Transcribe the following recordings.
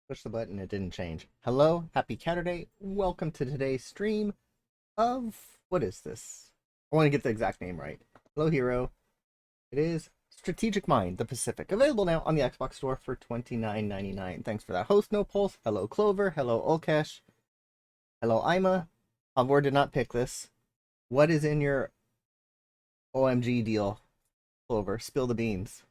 Push the button, it didn't change. Hello, happy Saturday. Welcome to today's stream of, what is this? I want to get the exact name right. Hello, Hero. It is Strategic Mind, the Pacific. Available now on the Xbox Store for $29.99. Thanks for that host, No Pulse. Hello, Clover. Hello, Olkesh. Hello, Ima. Havor did not pick this. What is in your OMG deal, Clover? Spill the beans.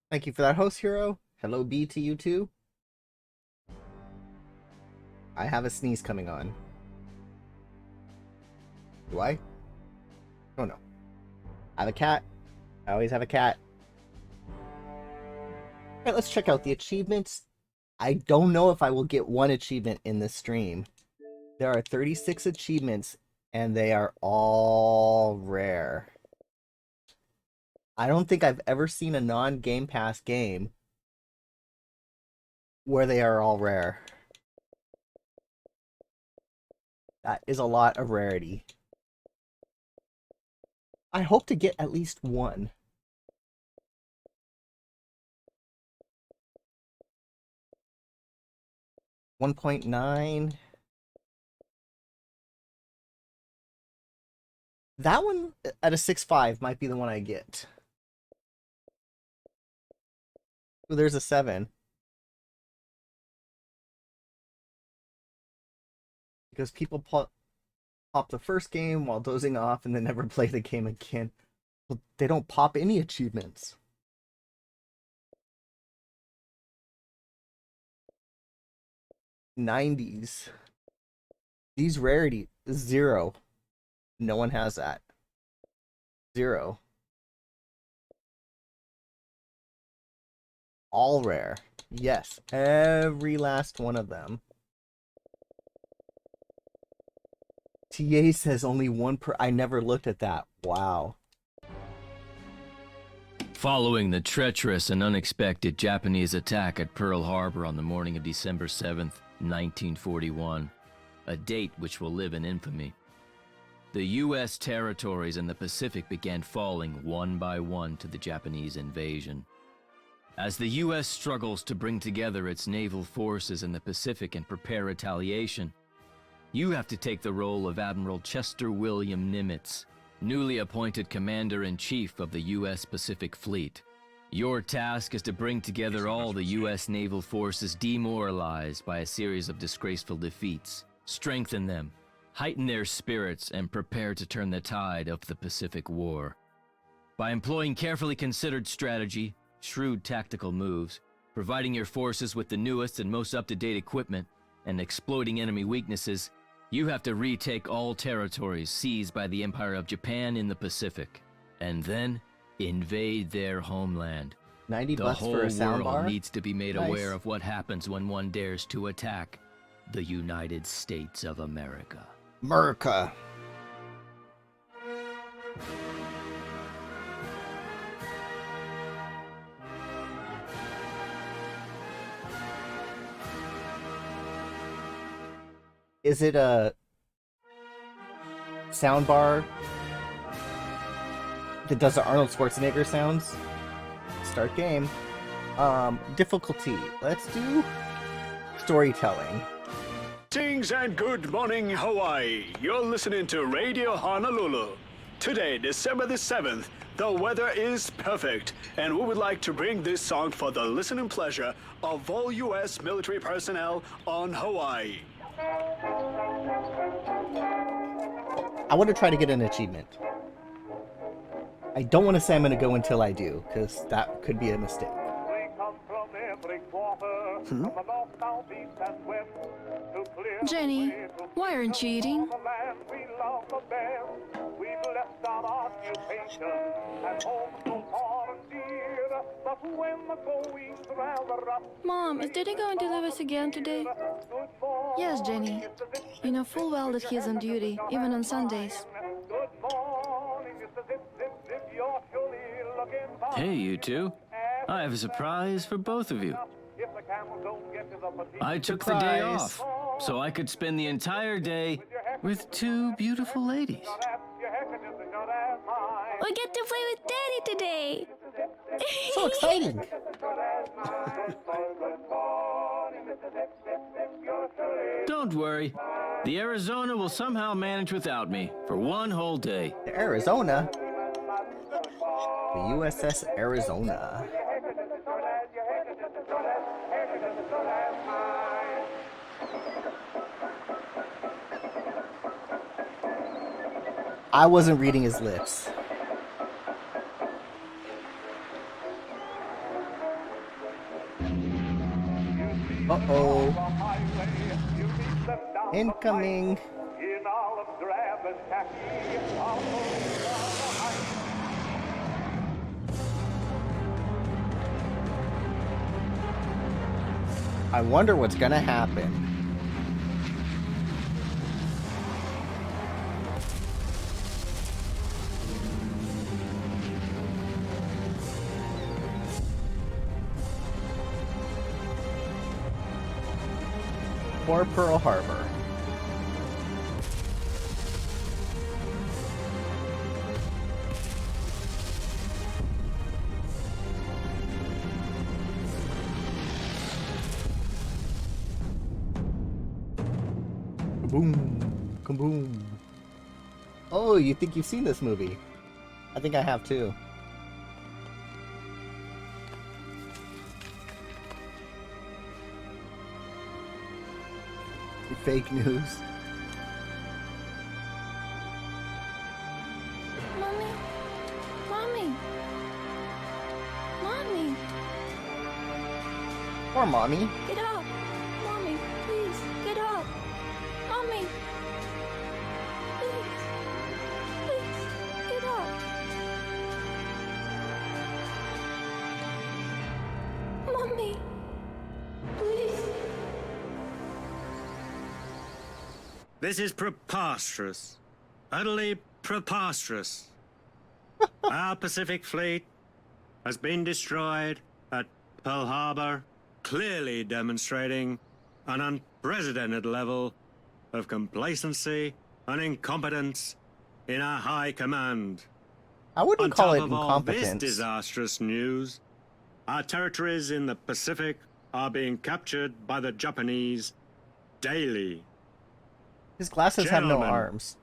Thank you for that host, Hero. Hello, B to you too. I have a sneeze coming on. Do I? Oh no. I have a cat. I always have a cat. Alright, let's check out the achievements. I don't know if I will get one achievement in this stream. There are 36 achievements, and they are all rare. I don't think I've ever seen a non-Game Pass game where they are all rare. That is a lot of rarity. I hope to get at least one. $1.9. That one at a 6.5 might be the one I get. Ooh, there's a 7. Because people pop the first game while dozing off and then never play the game again. Well, they don't pop any achievements. '90s. These rarity 0. No one has that. 0. All rare. Yes, every last one of them. TA says only one per. I never looked at that. Wow. Following the treacherous and unexpected Japanese attack at Pearl Harbor on the morning of December 7th, 1941, a date which will live in infamy, the U.S. territories in the Pacific began falling one by one to the Japanese invasion. As the U.S. struggles to bring together its naval forces in the Pacific and prepare retaliation, you have to take the role of Admiral Chester William Nimitz, newly appointed Commander-in-Chief of the U.S. Pacific Fleet. Your task is to bring together all the U.S. naval forces demoralized by a series of disgraceful defeats, strengthen them, heighten their spirits, and prepare to turn the tide of the Pacific War. By employing carefully considered strategy, shrewd tactical moves, providing your forces with the newest and most up-to-date equipment, and exploiting enemy weaknesses, you have to retake all territories seized by the Empire of Japan in the Pacific, and then invade their homeland. 90 The bucks whole for a world soundbar? needs to be made Nice. aware of what happens when one dares to attack the United States of America. America. Is it a soundbar that does the Arnold Schwarzenegger sounds? Start game. Difficulty. Let's do storytelling. Greetings and good morning, Hawaii. You're listening to Radio Honolulu. Today, December the 7th, the weather is perfect, and we would like to bring this song for the listening pleasure of all U.S. military personnel on Hawaii. I want to try to get an achievement. I don't want to say I'm going to go until I do, because that could be a mistake. Jenny, why aren't you eating? Mom, is Daddy going to leave us again today? Yes, Jenny. You know full well that he's on duty, even on Sundays. Hey, you two. I have a surprise for both of you. I took the day Surprise. off, so I could spend the entire day with two beautiful ladies. We get to play with Daddy today. So exciting. Don't worry. The Arizona will somehow manage without me for one whole day. The Arizona. The USS Arizona. I wasn't reading his lips. Uh-oh. Incoming. I wonder what's gonna happen. Or Pearl Harbor. Kaboom. Kaboom. Oh, you think you've seen this movie? I think I have too. Fake news. Mommy. Mommy. Mommy. Or mommy. Get up. Mommy, please, get up. Mommy. Please. Please, get up. Mommy. Please. This is preposterous. Utterly preposterous. Our Pacific Fleet has been destroyed at Pearl Harbor, clearly demonstrating an unprecedented level of complacency and incompetence in our high command. I wouldn't On call top it of all this incompetence. disastrous news, our territories in the Pacific are being captured by the Japanese daily. His glasses have no Gentlemen. arms.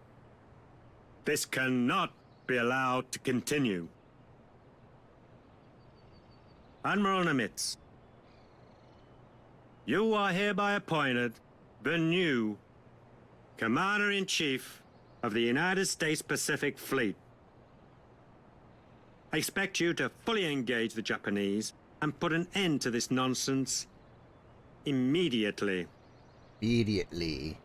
This cannot be allowed to continue. Admiral Nimitz, you are hereby appointed the new Commander-in-Chief of the United States Pacific Fleet. I expect you to fully engage the Japanese and put an end to this nonsense immediately. Immediately.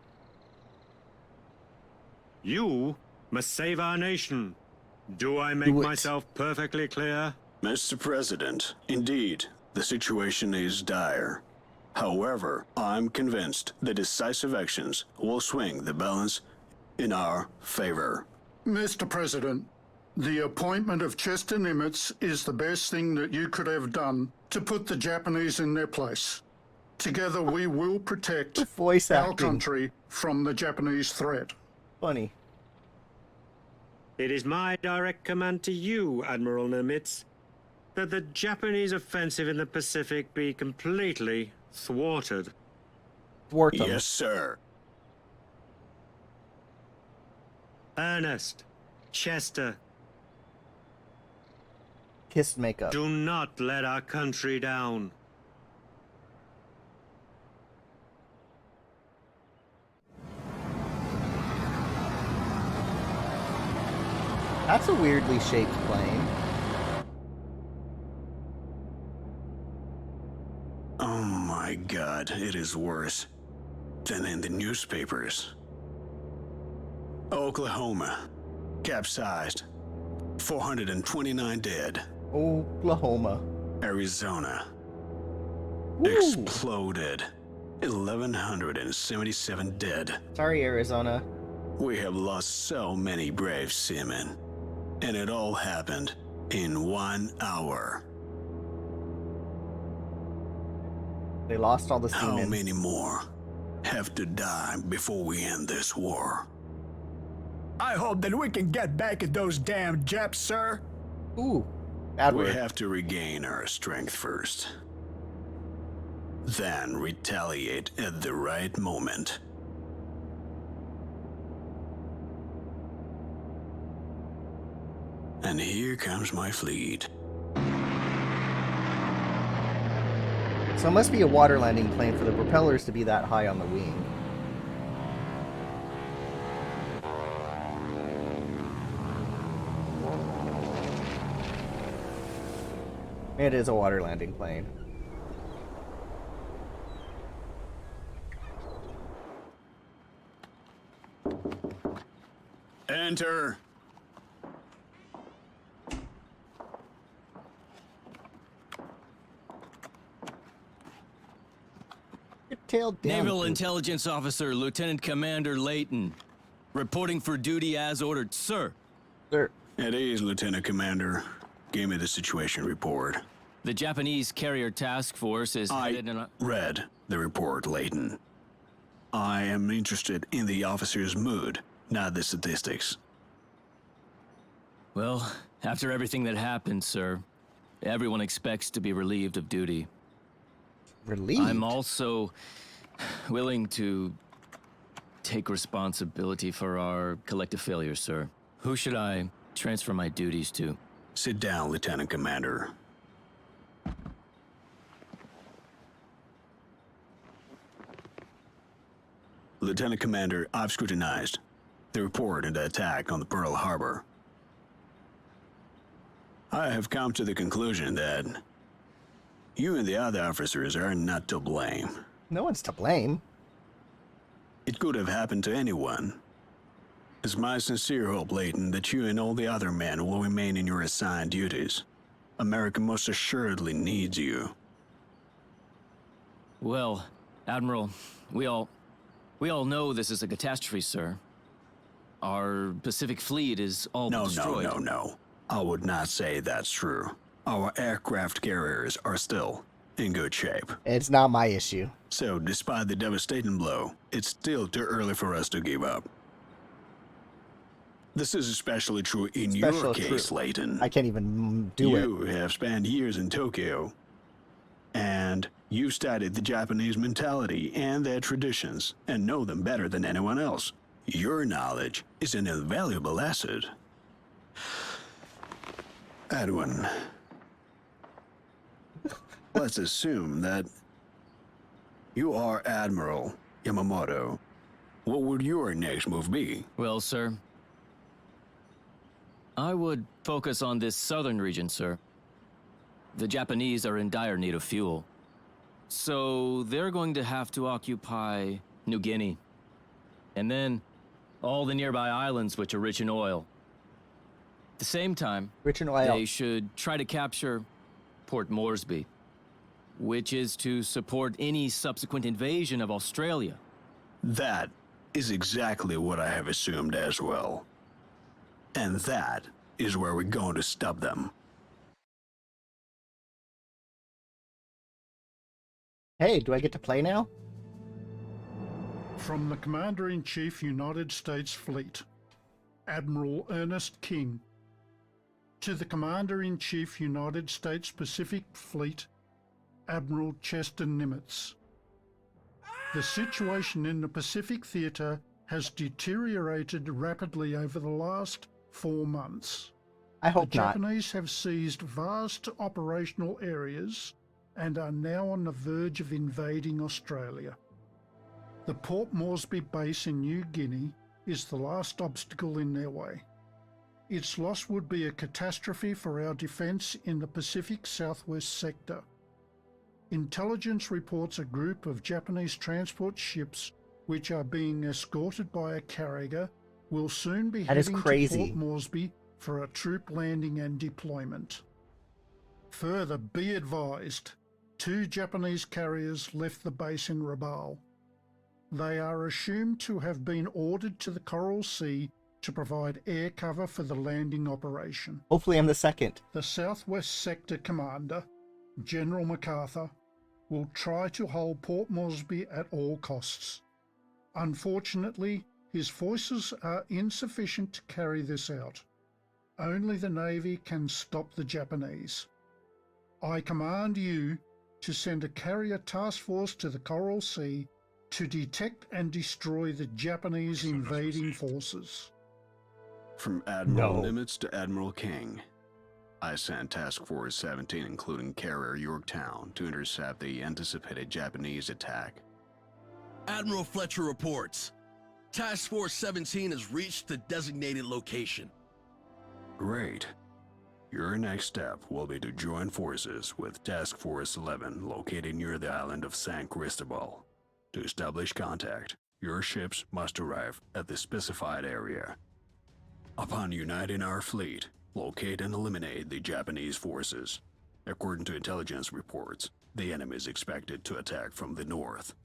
You must save our nation. Do I make Do it. myself perfectly clear? Mr. President, indeed, the situation is dire. However, I'm convinced that decisive actions will swing the balance in our favor. Mr. President, the appointment of Chester Nimitz is the best thing that you could have done to put the Japanese in their place. Together we will protect The voice our acting. country from the Japanese threat. Funny. It is my direct command to you, Admiral Nimitz, that the Japanese offensive in the Pacific be completely thwarted. Thwart them. Yes, sir. Ernest, Chester, Kiss makeup. do not let our country down. That's a weirdly shaped plane. Oh my God, it is worse than in the newspapers. Oklahoma, capsized, 429 dead. Oklahoma. Arizona, Woo. exploded, 1,177 dead. Sorry, Arizona. We have lost so many brave seamen, and it all happened in 1 hour. They lost all the How seamen. many more have to die before we end this war? I hope that we can get back at those damn Japs, sir. Ooh, bad We word. have to regain our strength first. Then retaliate at the right moment. And here comes my fleet. So it must be a water landing plane for the propellers to be that high on the wing. It is a water landing plane. Enter. Your tail down. Naval Goose. Intelligence Officer Lieutenant Commander Layton. Reporting for duty as ordered, sir. Sir, It is, Lieutenant Commander. Give me the situation report. The Japanese Carrier Task Force is I headed in a... read the report, Layton. I am interested in the officer's mood, not the statistics. Well, after everything that happened, sir, everyone expects to be relieved of duty. relieved. I'm also willing to take responsibility for our collective failures, sir. Who should I transfer my duties to? Sit down, Lieutenant Commander. Lieutenant Commander, I've scrutinized the report and the attack on the Pearl Harbor. I have come to the conclusion that you and the other officers are not to blame. No one's to blame. It could have happened to anyone. It's my sincere hope, Layton, that you and all the other men will remain in your assigned duties. America most assuredly needs you. Well, Admiral, we all know this is a catastrophe, sir. Our Pacific Fleet is all but destroyed. No. I would not say that's true. Our aircraft carriers are still in good shape. It's not my issue. So, despite the devastating blow, it's still too early for us to give up. This is especially true in your Especially case, true. Layton. I can't even do it. You have spent years in Tokyo, and you studied the Japanese mentality and their traditions, and know them better than anyone else. Your knowledge is an invaluable asset. Edwin, let's assume that you are Admiral Yamamoto. What would your next move be? Well, sir, I would focus on this southern region, sir. The Japanese are in dire need of fuel. So they're going to have to occupy New Guinea. And then all the nearby islands which are rich in oil. At the same time, Rich in oil. they should try to capture Port Moresby, which is to support any subsequent invasion of Australia. That is exactly what I have assumed as well. And that is where we're going to stop them. Hey, do I get to play now? From the Commander-in-Chief, United States Fleet, Admiral Ernest King, to the Commander-in-Chief, United States Pacific Fleet, Admiral Chester Nimitz. The situation in the Pacific Theatre has deteriorated rapidly over the last 4 months. I The hope not. Japanese have seized vast operational areas and are now on the verge of invading Australia. The Port Moresby base in New Guinea is the last obstacle in their way. Its loss would be a catastrophe for our defence in the Pacific Southwest sector. Intelligence reports a group of Japanese transport ships which are being escorted by a carrier will soon be That is heading to crazy. Port Moresby for a troop landing and deployment. Further, be advised, 2 Japanese carriers left the base in Rabaul. They are assumed to have been ordered to the Coral Sea to provide air cover for the landing operation. Hopefully I'm the second. The Southwest Sector Commander, General MacArthur, will try to hold Port Moresby at all costs. Unfortunately, His forces are insufficient to carry this out. Only the Navy can stop the Japanese. I command you to send a carrier task force to the Coral Sea to detect and destroy the Japanese invading forces. From Admiral No. Nimitz to Admiral King, I sent Task Force 17, including carrier Yorktown, to intercept the anticipated Japanese attack. Admiral Fletcher reports. Task Force 17 has reached the designated location. Great. Your next step will be to join forces with Task Force 11, located near the island of San Cristobal. To establish contact, your ships must arrive at the specified area. Upon uniting our fleet, locate and eliminate the Japanese forces. According to intelligence reports, the enemy is expected to attack from the north.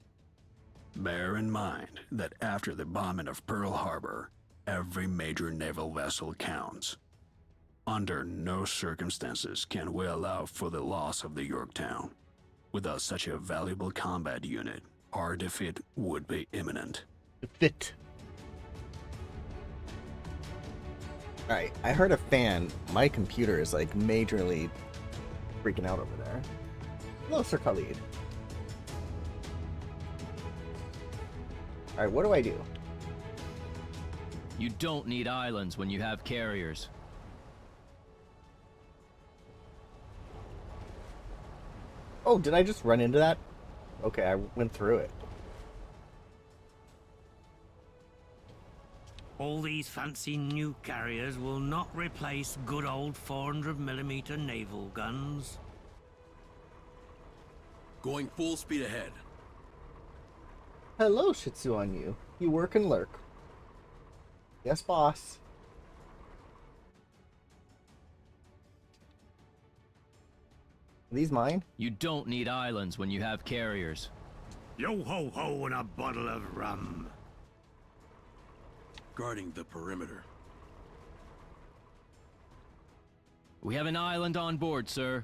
Bear in mind that after the bombing of Pearl Harbor, every major naval vessel counts. Under no circumstances can we allow for the loss of the Yorktown. Without such a valuable combat unit, our defeat would be imminent. Fit. Alright, I heard a fan. My computer is like majorly freaking out over there. Hello, Sir Khalid. Alright, what do I do? You don't need islands when you have carriers. Oh, did I just run into that? Okay, I went through it. All these fancy new carriers will not replace good old 400mm naval guns. Going full speed ahead. Hello, Shitsu on you. You work and lurk. Yes, boss. Are these mine? You don't need islands when you have carriers. Yo ho ho and a bottle of rum. Guarding the perimeter. We have an island on board, sir.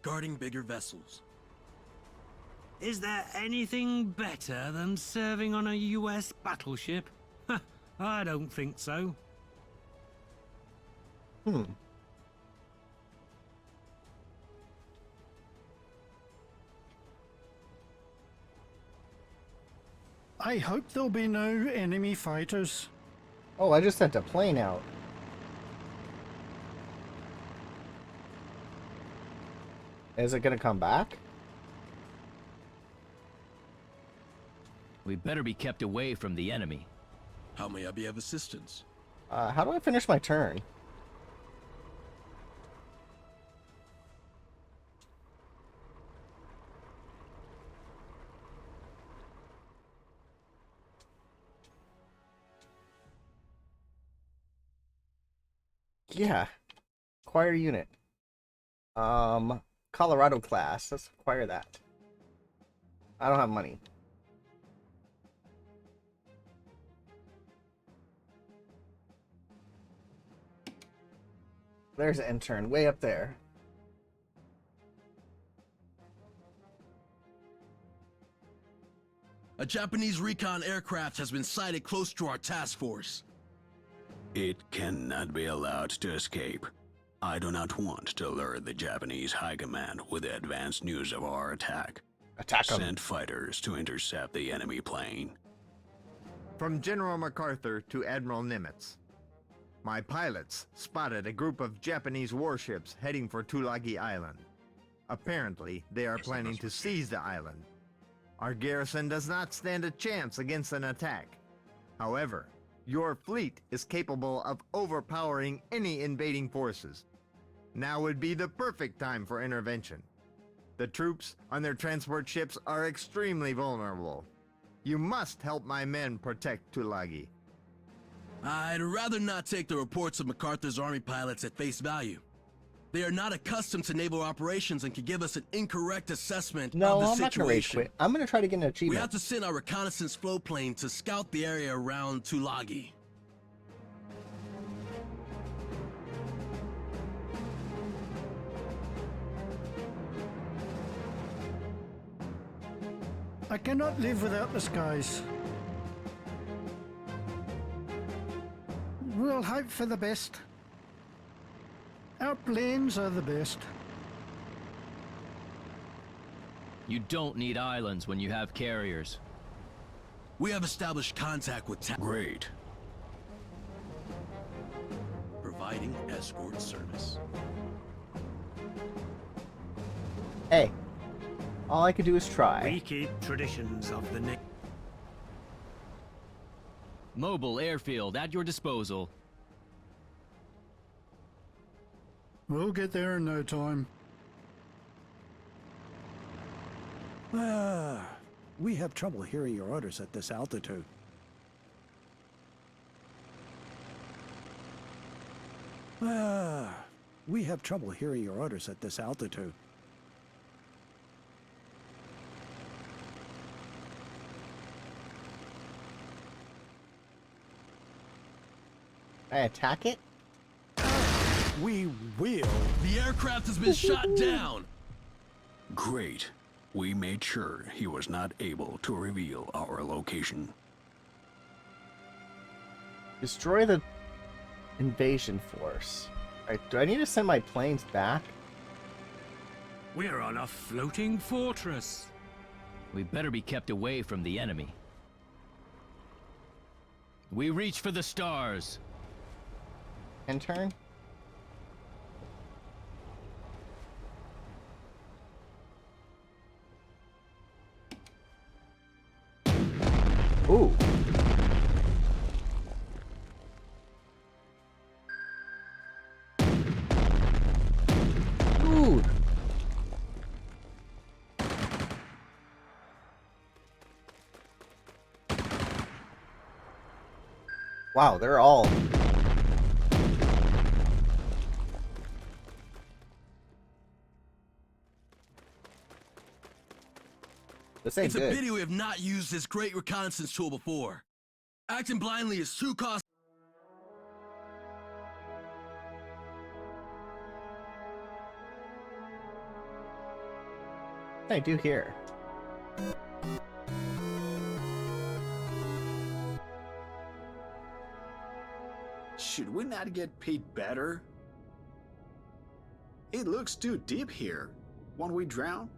Guarding bigger vessels. Is there anything better than serving on a US battleship? I don't think so. I hope there'll be no enemy fighters. Oh, I just sent a plane out. Is it gonna come back? We better be kept away from the enemy. How may I be of assistance? How do I finish my turn? Yeah. Acquire unit. Colorado class. Let's acquire that. I don't have money. There's an intern way up there. A Japanese recon aircraft has been sighted close to our task force. It cannot be allowed to escape. I do not want to alert the Japanese High Command with the advanced news of our attack. Attack 'em. Send fighters to intercept the enemy plane. From General MacArthur to Admiral Nimitz. My pilots spotted a group of Japanese warships heading for Tulagi Island. Apparently, they are planning to seize the island. Our garrison does not stand a chance against an attack. However, your fleet is capable of overpowering any invading forces. Now would be the perfect time for intervention. The troops on their transport ships are extremely vulnerable. You must help my men protect Tulagi. I'd rather not take the reports of MacArthur's army pilots at face value. They are not accustomed to naval operations and can give us an incorrect assessment No, of the I'm not gonna rage situation. quit. I'm gonna try to get an We achievement. have to send our reconnaissance float plane to scout the area around Tulagi. I cannot live without the skies. We'll hope for the best. Our planes are the best. You don't need islands when you have carriers. We have established contact with Great. providing escort service. Hey, all I could do is try. We keep traditions of the Navy. Mobile airfield at your disposal. We'll get there in no time. We have trouble hearing your orders at this altitude. We have trouble hearing your orders at this altitude. I attack it? We will. The aircraft has been shot down. Great. We made sure he was not able to reveal our location. Destroy the invasion force. Alright, do I need to send my planes back? We're on a floating fortress. We better be kept away from the enemy. We reach for the stars. End turn? Ooh. Ooh. Wow, they're all this ain't It's a good. pity we have not used this great reconnaissance tool before. Acting blindly is too costly. I do here. Should we not get paid better? It looks too deep here. Won't we drown?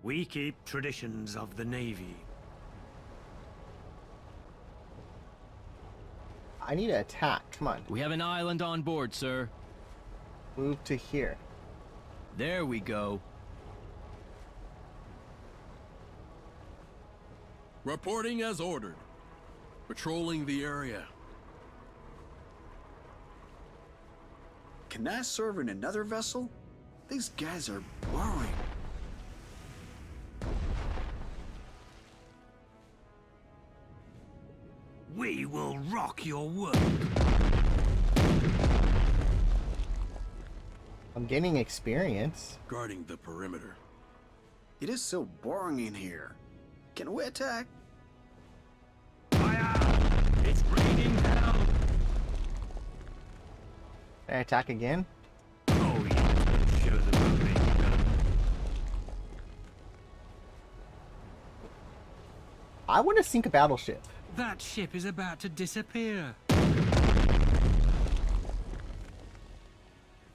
We keep traditions of the Navy. I need to attack. Come on. We have an island on board, sir. Move to here. There we go. Reporting as ordered. Patrolling the area. Can I serve in another vessel? These guys are boring. We will rock your world. I'm gaining experience. Guarding the perimeter. It is so boring in here. Can we attack? Fire! It's raining hell! Can I attack again? Oh, yeah. Show them how they done. I want to sink a battleship. That ship is about to disappear.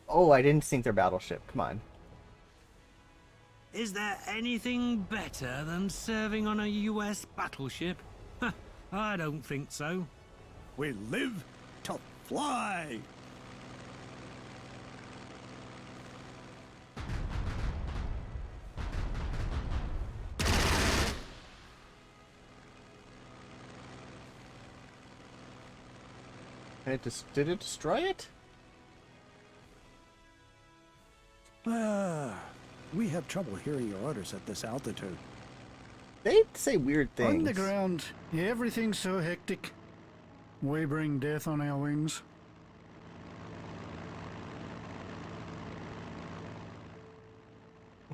Oh, I didn't sink their battleship. Come on. Is there anything better than serving on a US battleship? I don't think so. We live to fly. And did it destroy it? We have trouble hearing your orders at this altitude. They say weird things. On the ground, everything's so hectic. We bring death on our wings.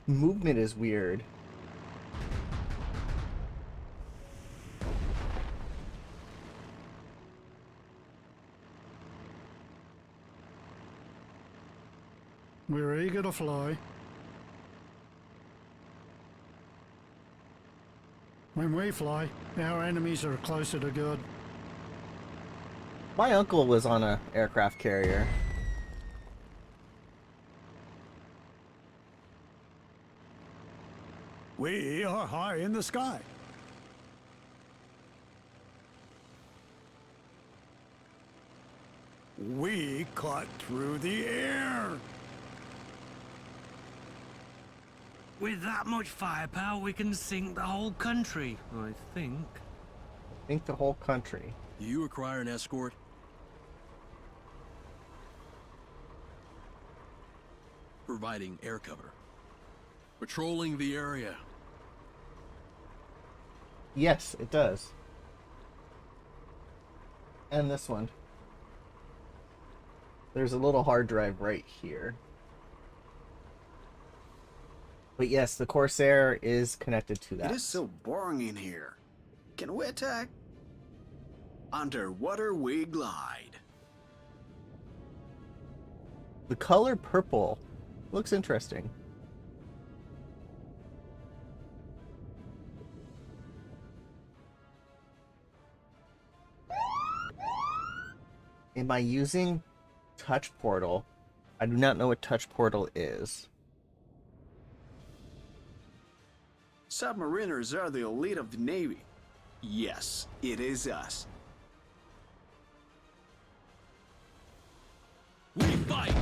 Movement is weird. We're eager to fly. When we fly, our enemies are closer to God. My uncle was on a aircraft carrier. We are high in the sky. We cut through the air. With that much firepower, we can sink the whole country, I think. Think the whole country. Do you require an escort? Providing air cover. Patrolling the area. Yes, it does. And this one. There's a little hard drive right here. But yes, the Corsair is connected to that. It is so boring in here. Can we attack? Underwater we glide. The color purple looks interesting. Am I using Touch Portal? I do not know what Touch Portal is. Submariners are the elite of the Navy. Yes, it is us. We fight!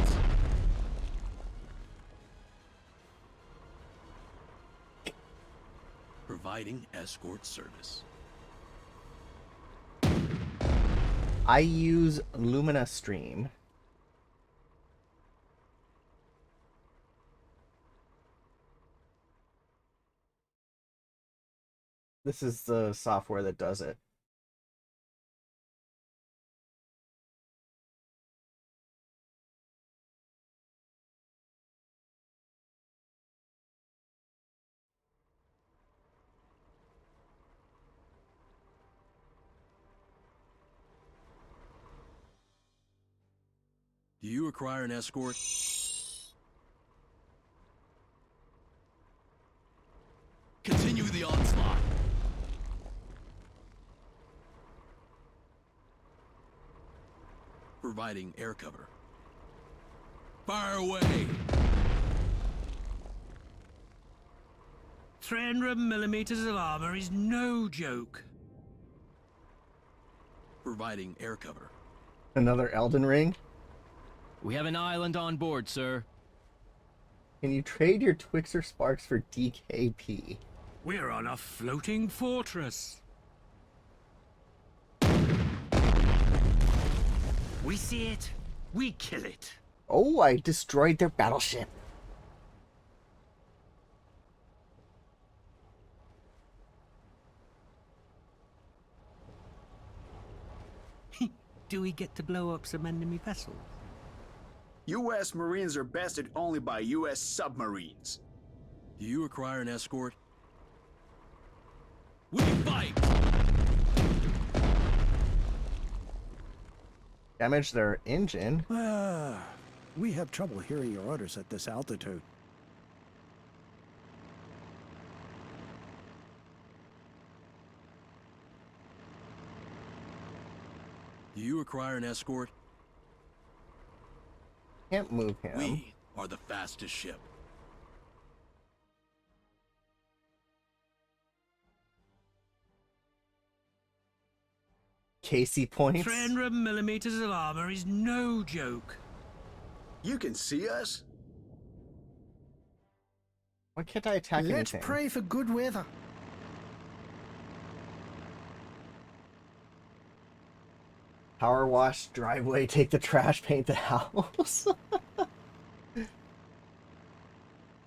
Providing escort service. I use Lumina Stream. This is the software that does it. Do you require an escort? Continue the onslaught. Providing air cover. Fire away! 300 millimeters of armor is no joke. Providing air cover. Another Elden Ring? We have an island on board, sir. Can you trade your Twixer Sparks for DKP? We're on a floating fortress. We see it, we kill it. Oh, I destroyed their battleship. Do we get to blow up some enemy vessels? U.S. Marines are bested only by U.S. submarines. Do you require an escort? We fight! Damage their engine. We have trouble hearing your orders at this altitude. Do you require an escort? Can't move him. We are the fastest ship. Casey points. 300 millimeters of armor is no joke. You can see us? Why can't I attack Let's anything? pray for good weather. Power wash, driveway, take the trash, paint the house.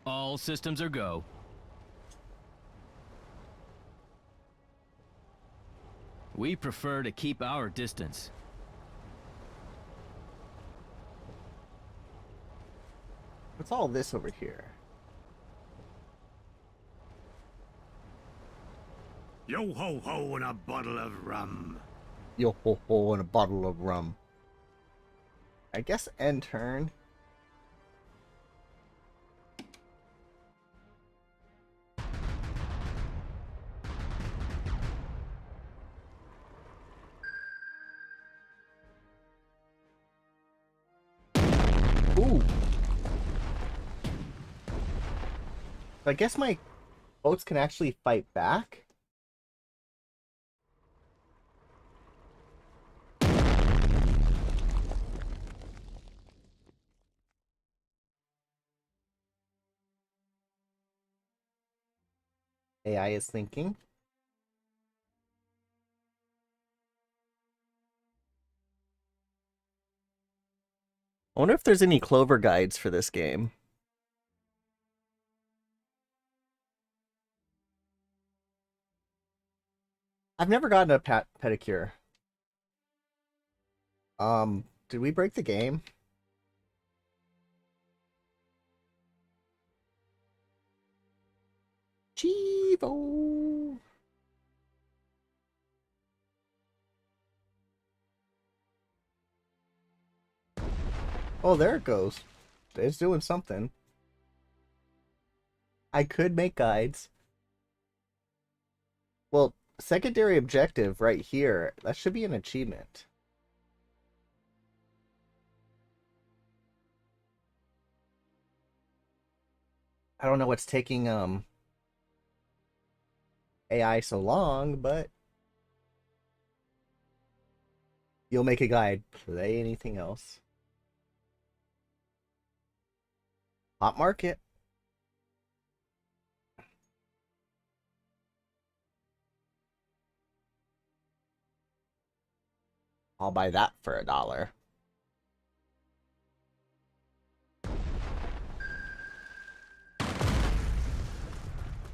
All systems are go. We prefer to keep our distance. What's all this over here? Yo ho ho and a bottle of rum. Yo ho ho and a bottle of rum. I guess end turn. I guess my boats can actually fight back. AI is thinking. I wonder if there's any Clover guides for this game. I've never gotten a pedicure. Did we break the game? Chivo. Oh, there it goes. It's doing something. I could make guides. Well, secondary objective right here. That should be an achievement. I don't know what's taking AI so long, but you'll make a guide. Play anything else. Hot market. I'll buy that for $1.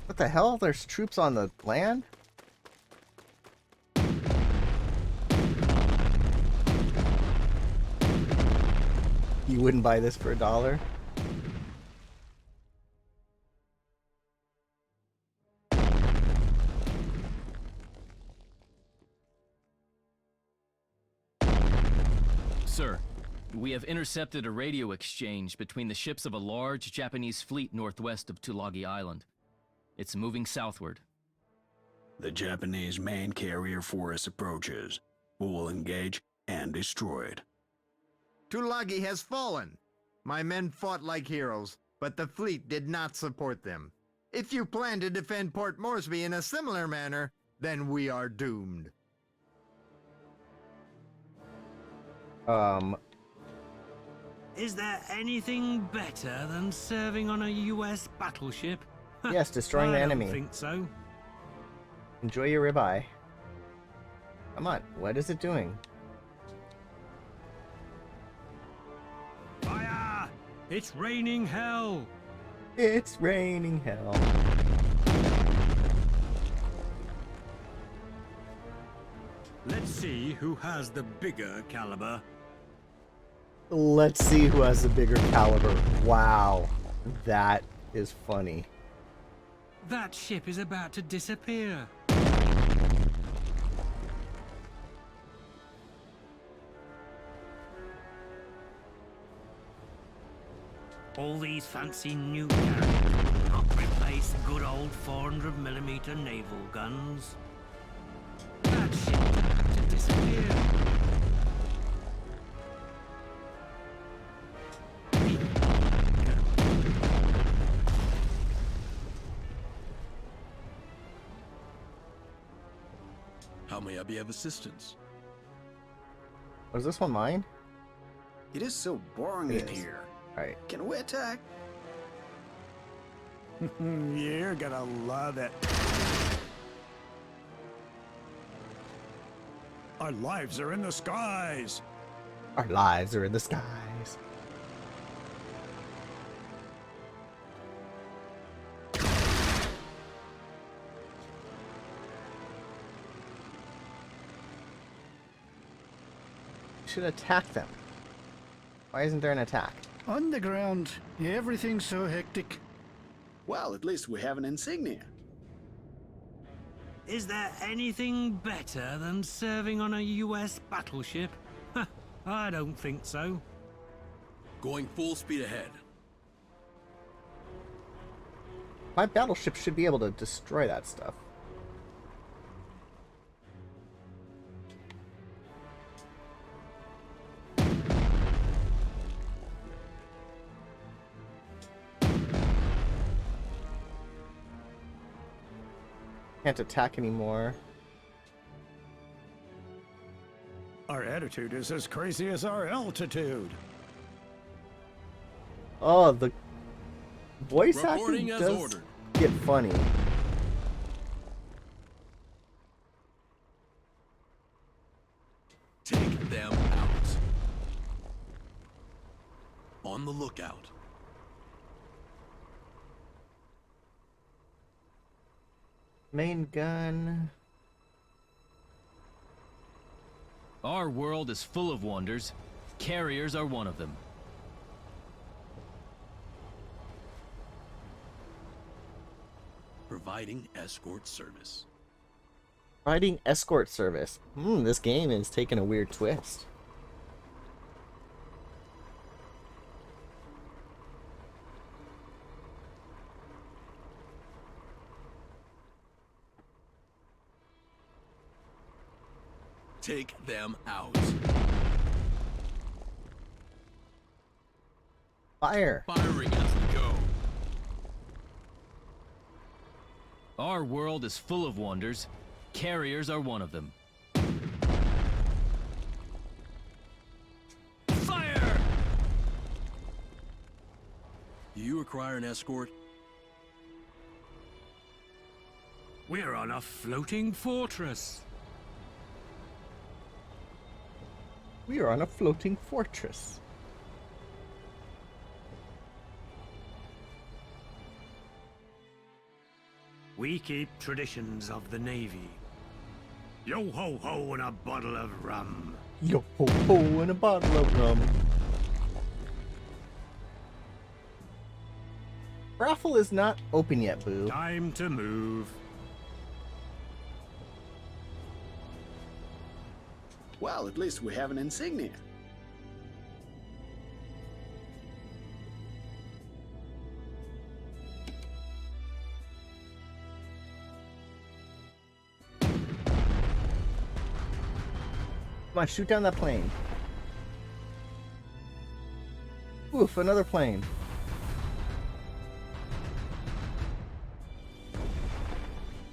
What the hell? There's troops on the land? You wouldn't buy this for $1? Sir, we have intercepted a radio exchange between the ships of a large Japanese fleet northwest of Tulagi Island. It's moving southward. The Japanese main carrier force approaches. We will engage and destroy it. Tulagi has fallen. My men fought like heroes, but the fleet did not support them. If you plan to defend Port Moresby in a similar manner, then we are doomed. Is there anything better than serving on a US battleship? Yes, destroying the enemy. I don't think so. Enjoy your ribeye. Come on, what is it doing? Fire! It's raining hell! It's raining hell. Let's see who has the bigger caliber. Let's see who has the bigger caliber. Wow, that is funny. That ship is about to disappear. All these fancy new carriers will not replace good old 400mm naval guns. That ship is about to disappear. How may I be of assistance? Was this one mine? It is so boring in here. Alright. Can we attack? You're gonna love it. Our lives are in the skies. Our lives are in the skies. Should attack them. Why isn't there an attack? Underground, everything's so hectic. Well, at least we have an insignia. Is there anything better than serving on a US battleship? I don't think so. Going full speed ahead. My battleship should be able to destroy that stuff. Can't attack anymore. Our attitude is as crazy as our altitude. Oh, the voice Reporting acting as does ordered. get funny. Take them out. On the lookout. Main gun. Our world is full of wonders. Carriers are one of them. Providing escort service. Providing escort service. This game is taking a weird twist. Take them out. Fire. Firing as we go. Our world is full of wonders. Carriers are one of them. Fire! Do you require an escort? We're on a floating fortress. We are on a floating fortress. We keep traditions of the Navy. Yo ho ho and a bottle of rum. Yo ho ho and a bottle of rum. Raffle is not open yet, Boo. Time to move. Well, at least we have an insignia. Come on, shoot down that plane. Oof, another plane.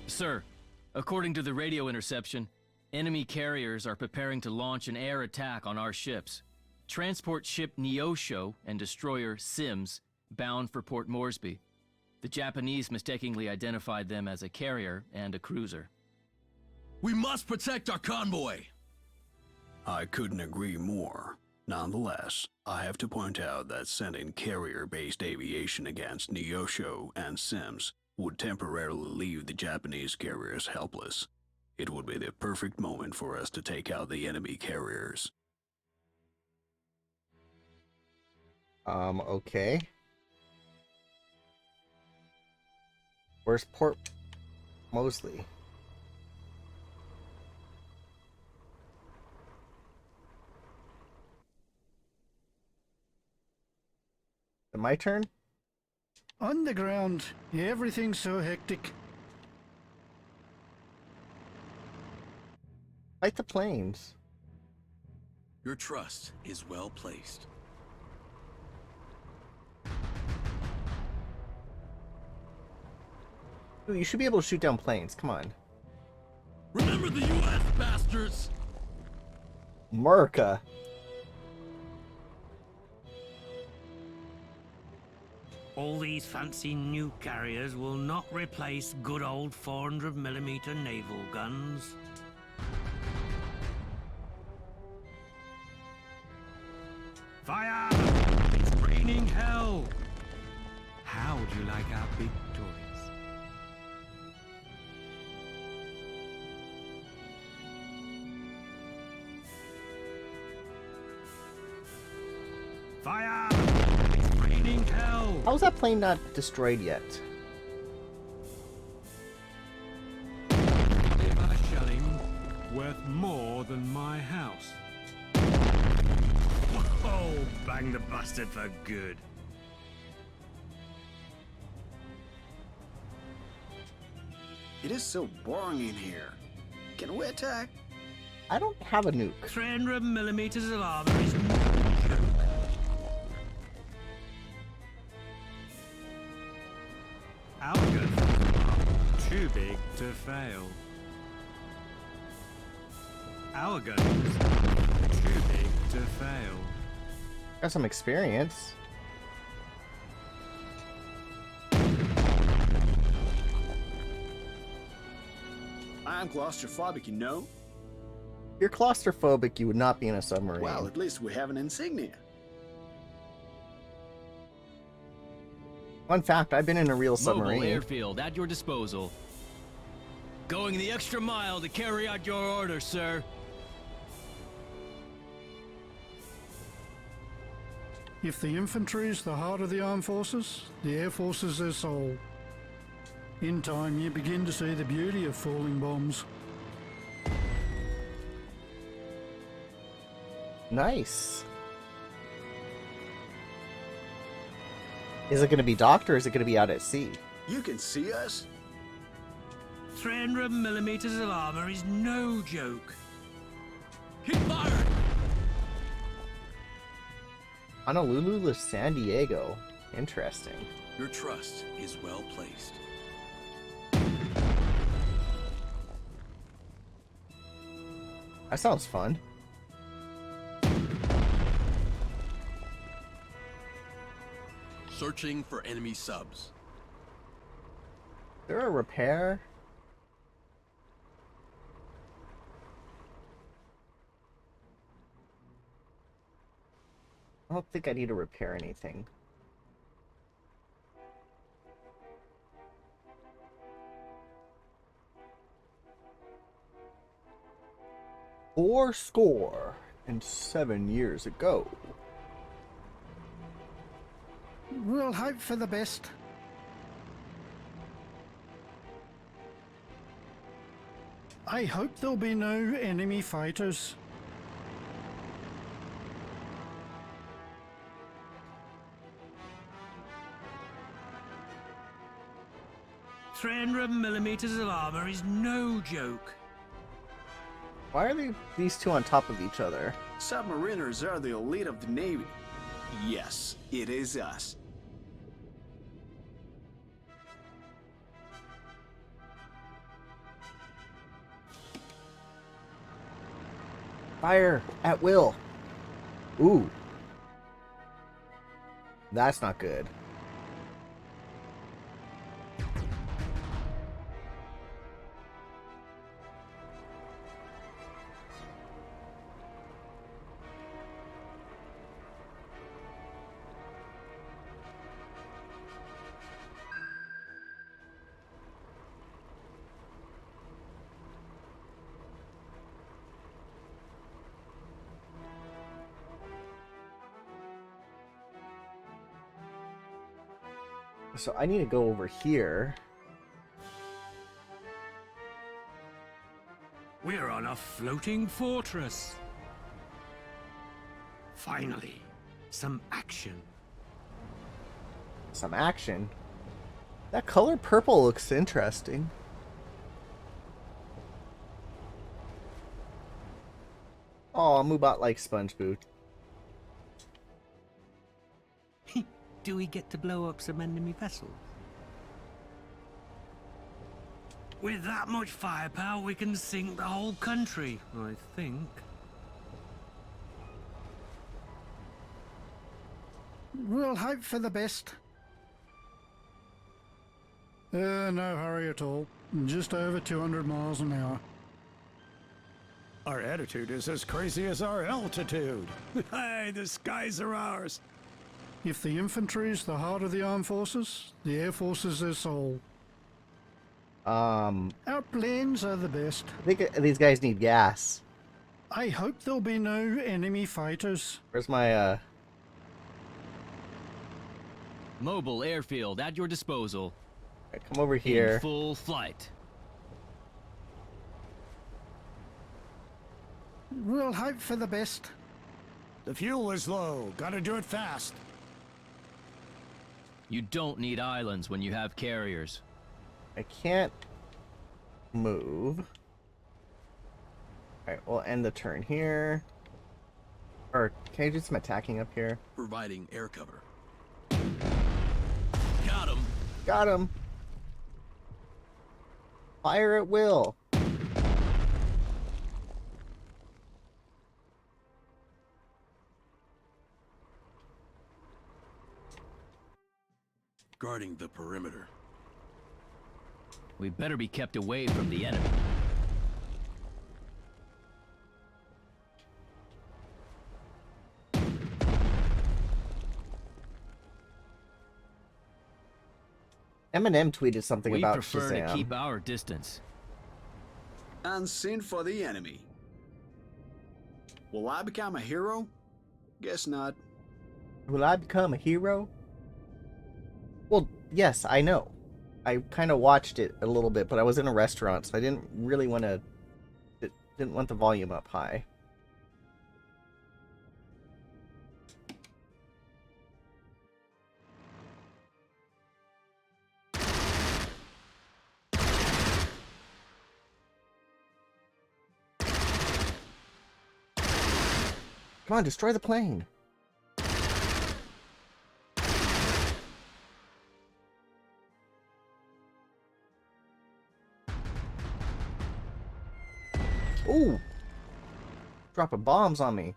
Sir, according to the radio interception, enemy carriers are preparing to launch an air attack on our ships. Transport ship Neosho and destroyer Sims bound for Port Moresby. The Japanese mistakenly identified them as a carrier and a cruiser. We must protect our convoy! I couldn't agree more. Nonetheless, I have to point out that sending carrier-based aviation against Neosho and Sims would temporarily leave the Japanese carriers helpless. It would be the perfect moment for us to take out the enemy carriers. Okay. Where's Port Moresby? My turn? On the ground. Everything's so hectic. Fight the planes. Your trust is well placed. Ooh, you should be able to shoot down planes. Come on. Remember the U.S., bastards! America. All these fancy new carriers will not replace good old 400mm naval guns. Fire! It's raining hell! How would you like our big toys? Fire! It's raining hell! How is that plane not destroyed yet? Ever shelling worth more than my house. Oh, bang the bastard for good. It is so boring in here. Can we attack? I don't have a nuke. 300mm of armor is no joke. Our guns are too too big to fail. Our guns are too big to fail. Got some experience. I'm claustrophobic, you know. If you're claustrophobic, you would not be in a submarine. Well, at least we have an insignia. Fun fact, I've been in a real Mobile submarine. airfield at your disposal. Going the extra mile to carry out your orders, sir. If the infantry is the heart of the armed forces, the air force is their soul. In time, you begin to see the beauty of falling bombs. Nice. Is it going to be docked or is it going to be out at sea? You can see us? 300 millimeters of armor is no joke. Keep firing! Honolulu to San Diego. Interesting. Your trust is well placed. That sounds fun. Searching for enemy subs. Is there a repair? I don't think I need to repair anything. $4.7 years ago. We'll hope for the best. I hope there'll be no enemy fighters. $300 millimeters of armor is no joke. Why are these two on top of each other? Submariners are the elite of the Navy. Yes, it is us. Fire at will. Ooh. That's not good. So I need to go over here. We're on a floating fortress. Finally, some action. Some action. That color purple looks interesting. Oh, Moobot likes Sponge Boot. Do we get to blow up some enemy vessels? With that much firepower, we can sink the whole country, I think. We'll hope for the best. No hurry at all. Just over 200 miles an hour. Our attitude is as crazy as our altitude. Hey, the skies are ours. If the infantry is the heart of the armed forces, the air force is their soul. Our planes are the best. I think these guys need gas. I hope there'll be no enemy fighters. Where's my, Mobile airfield at your disposal. Right, come over here. In full flight. We'll hope for the best. The fuel is low. Gotta do it fast. You don't need islands when you have carriers. I can't move. Alright, we'll end the turn here. Or, can I do some attacking up here? Providing air cover. Got him. Got him. Fire at will. Guarding the perimeter. We better be kept away from the enemy. Eminem tweeted something We about prefer Shazam. to keep our distance. Unseen for the enemy. Will I become a hero? Guess not. Will I become a hero? Well, yes, I know. I kind of watched it a little bit, but I was in a restaurant, so I didn't really want to... Didn't want the volume up high. Come on, destroy the plane. Ooh! Dropping bombs on me.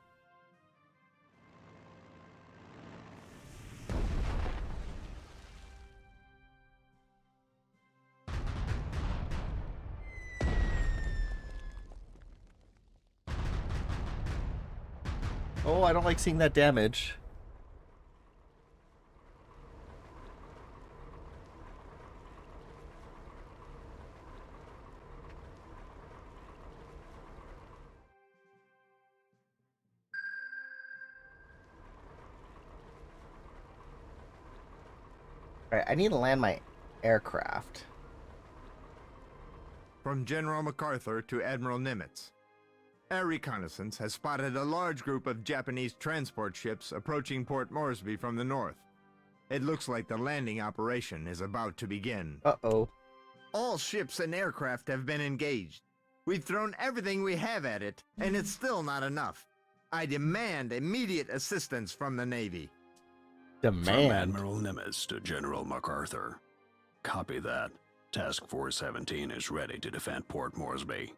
Oh, I don't like seeing that damage. Alright, I need to land my aircraft. From General MacArthur to Admiral Nimitz. Air reconnaissance has spotted a large group of Japanese transport ships approaching Port Moresby from the north. It looks like the landing operation is about to begin. Uh-oh. All ships and aircraft have been engaged. We've thrown everything we have at it, and it's still not enough. I demand immediate assistance from the Navy. From Admiral Nimitz to General MacArthur. Copy that. Task Force 17 is ready to defend Port Moresby.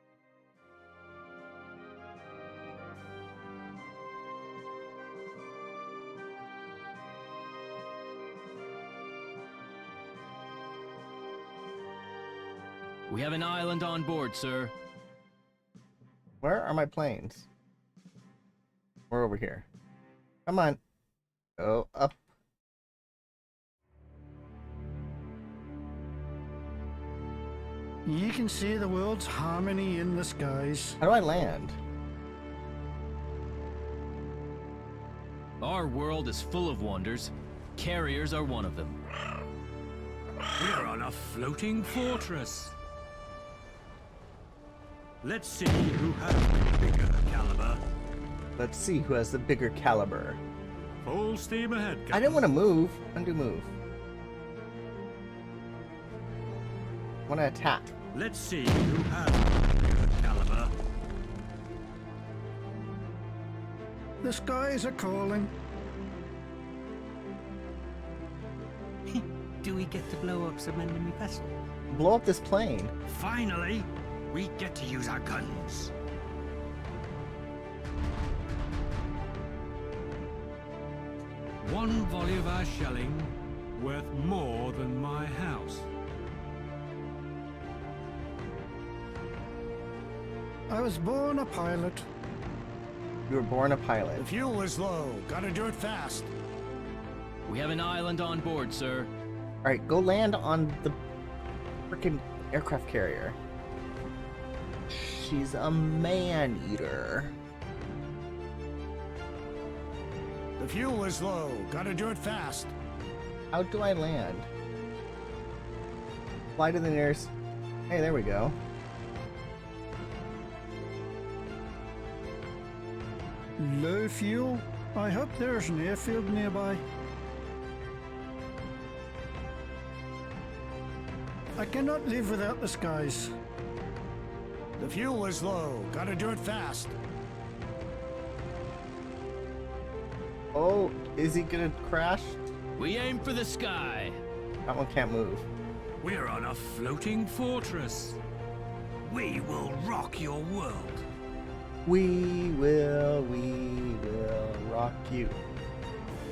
We have an island on board, sir. Where are my planes? We're over here. Come on. Go up. You can see the world's harmony in the skies. How do I land? Our world is full of wonders. Carriers are one of them. We're on a floating fortress. Let's see who has the bigger caliber. Let's see who has the bigger caliber. Full steam ahead, Captain. I didn't want to move. Undo move. I want to attack. Let's see who has the bigger caliber. The skies are calling. Do we get to blow up some enemy vessels? Blow up this plane. Finally, we get to use our guns. One volley of our shelling worth more than my house. I was born a pilot. You were born a pilot. The fuel is low. Gotta do it fast. We have an island on board, sir. Alright, go land on the freaking aircraft carrier. She's a man-eater. The fuel is low. Gotta do it fast. How do I land? Fly to the nearest... Hey, there we go. Low fuel? I hope there's an airfield nearby. I cannot live without the skies. The fuel is low. Gotta do it fast. Oh, is he gonna crash? We aim for the sky. That one can't move. We're on a floating fortress. We will rock your world. We will rock you.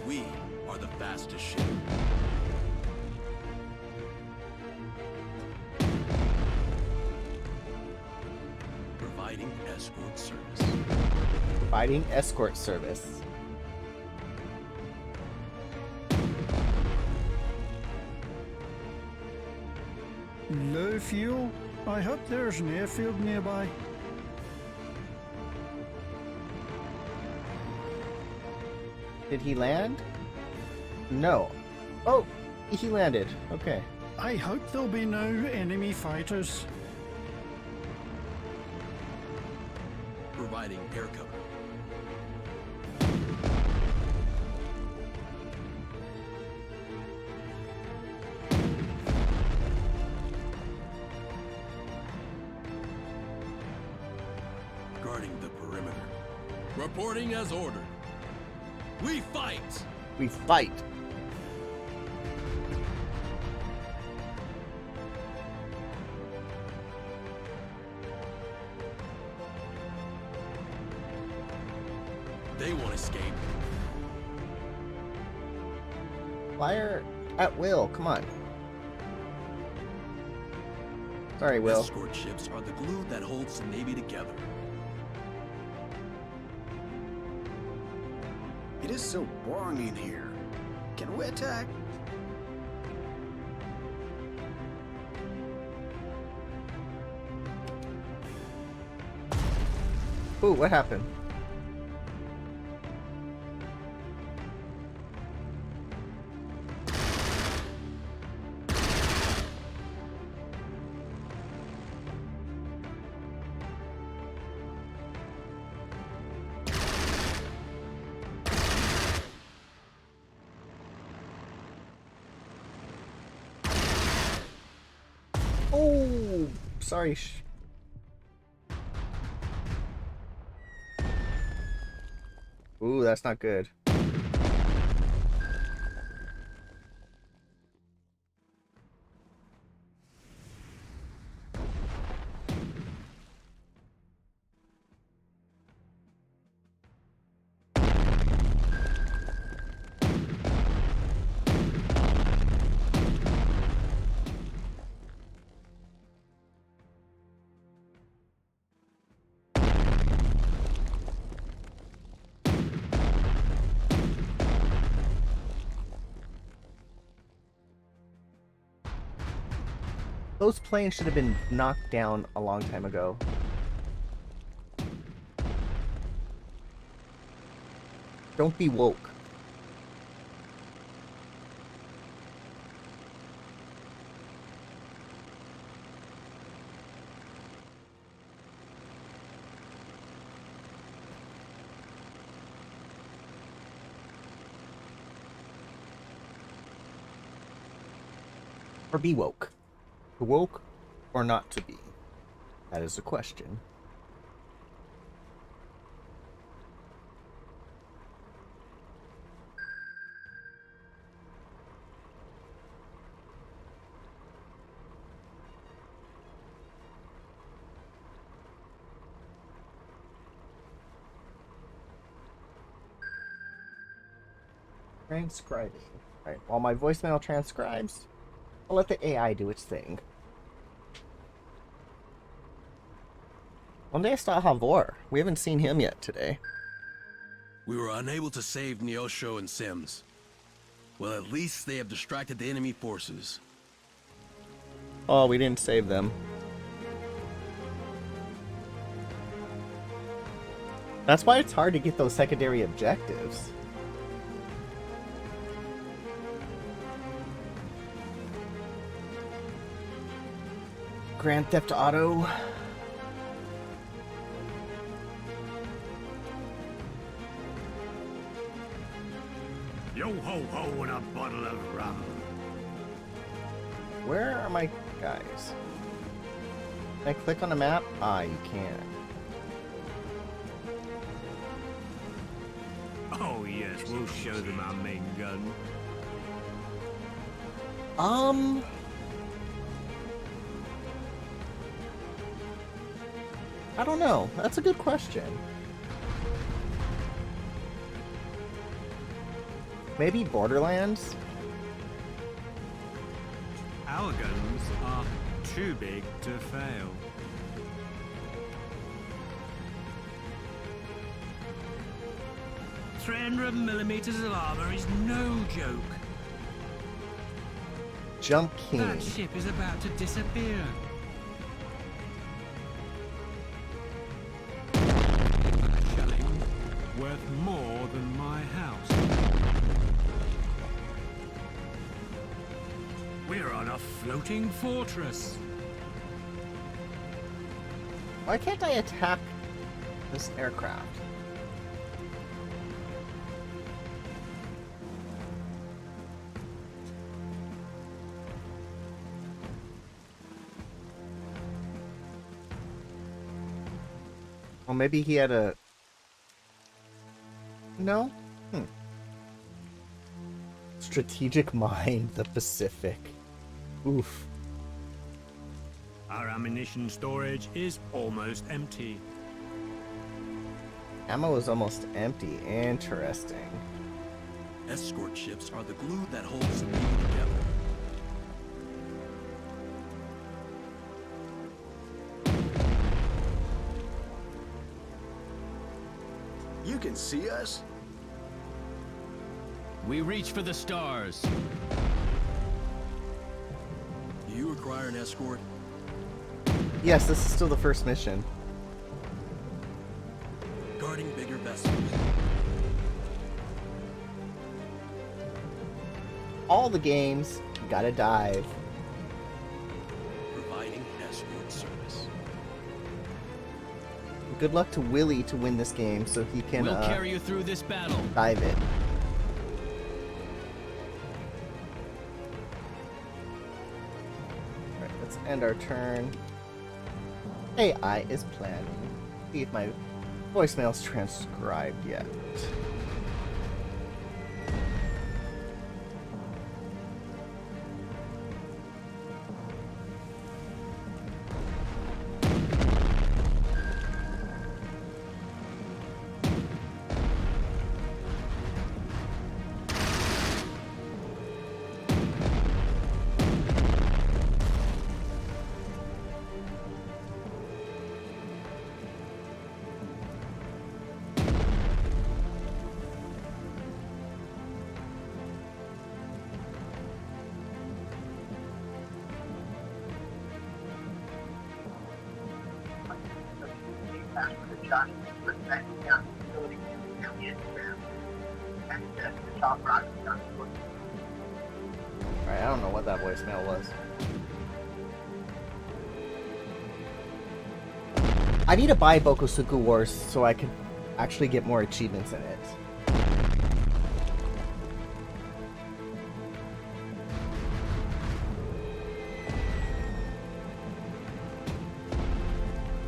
We are the fastest ship. Providing escort service. Providing escort service. Low fuel? I hope there's an airfield nearby. Did he land? No. Oh, he landed. Okay. I hope there'll be no enemy fighters. Providing air cover. Guarding the perimeter. Reporting as ordered. We fight! We fight. They won't escape. Fire at will. Come on. Sorry, Will. Escort ships are the glue that holds the Navy together. It is so boring in here. Can we attack? Ooh, what happened? Oh, sorry. Ooh, that's not good. Those planes should have been knocked down a long time ago. Don't be woke. Or be woke. To woke or not to be? That is the question. Transcribing. Alright, while my voicemail transcribes, I'll let the AI do its thing. ¿Dónde está Havor? We haven't seen him yet today. We were unable to save Neosho and Sims. Well, at least they have distracted the enemy forces. Oh, we didn't save them. That's why it's hard to get those secondary objectives. Grand Theft Auto. Yo ho ho and a bottle of rum. Where are my guys? Can I click on the map? Ah, you can. Oh yes, we'll show them our main gun. I don't know. That's a good question. Maybe Borderlands? Our guns are too big to fail. 300 millimeters of armor is no joke. Jump King. That ship is about to disappear. Shelling worth more than my house. We're on a floating fortress. Why can't I attack this aircraft? Well, maybe he had a... No? Strategic Mind, the Pacific. Oof. Our ammunition storage is almost empty. Ammo is almost empty. Interesting. Escort ships are the glue that holds the people together. You can see us? We reach for the stars. Do you require an escort? Yes, this is still the first mission. Guarding bigger vessels. All the games, you gotta dive. Providing escort service. Good luck to Willie to win this game so he can We'll carry you through this battle. dive it. Alright, let's end our turn. AI is planning. See if my voicemail's transcribed yet. Alright, I don't know what that voicemail was. I need to buy Bokosuku Wars so I can actually get more achievements in it.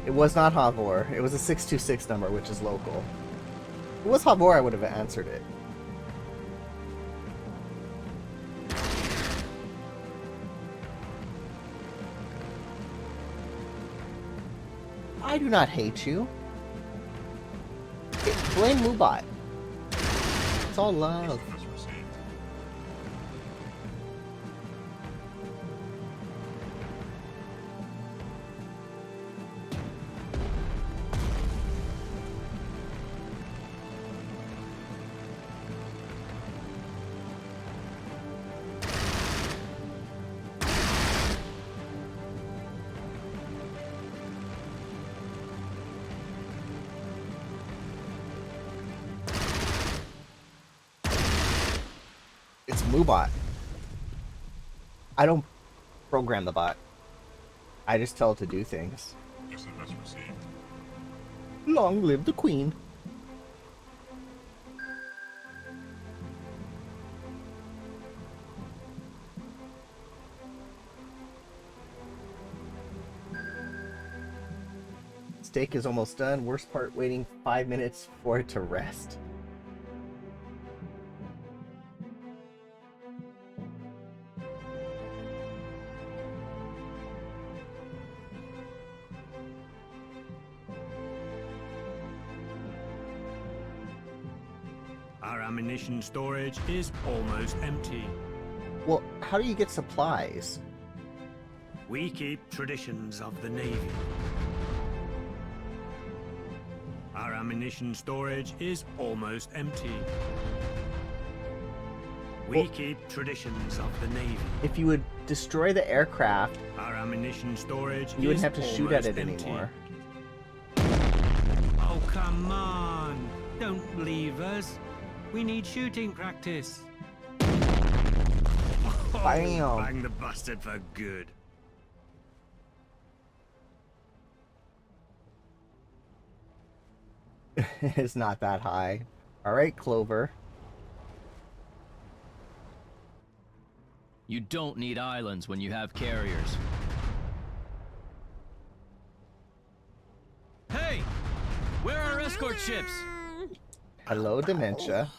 It was not Havor. It was a 626 number, which is local. If it was Havor, I would have answered it. I do not hate you. Blame Mubot. It's all love. It's Mubot. I don't program the bot. I just tell it to do things. Long live the Queen. Steak is almost done. Worst part, waiting 5 minutes for it to rest. Our ammunition storage is almost empty. Well, how do you get supplies? We keep traditions of the Navy. Our ammunition storage is almost empty. We keep traditions of the Navy. If you would destroy the aircraft, our ammunition storage you wouldn't is have to shoot at it almost empty. anymore. Oh, come on. Don't leave us. We need shooting practice. Oh, Bam. bang the bastard for good. It's not that high. Alright, Clover. You don't need islands when you have carriers. Hey! Where are escort ships? Hello, Dementia.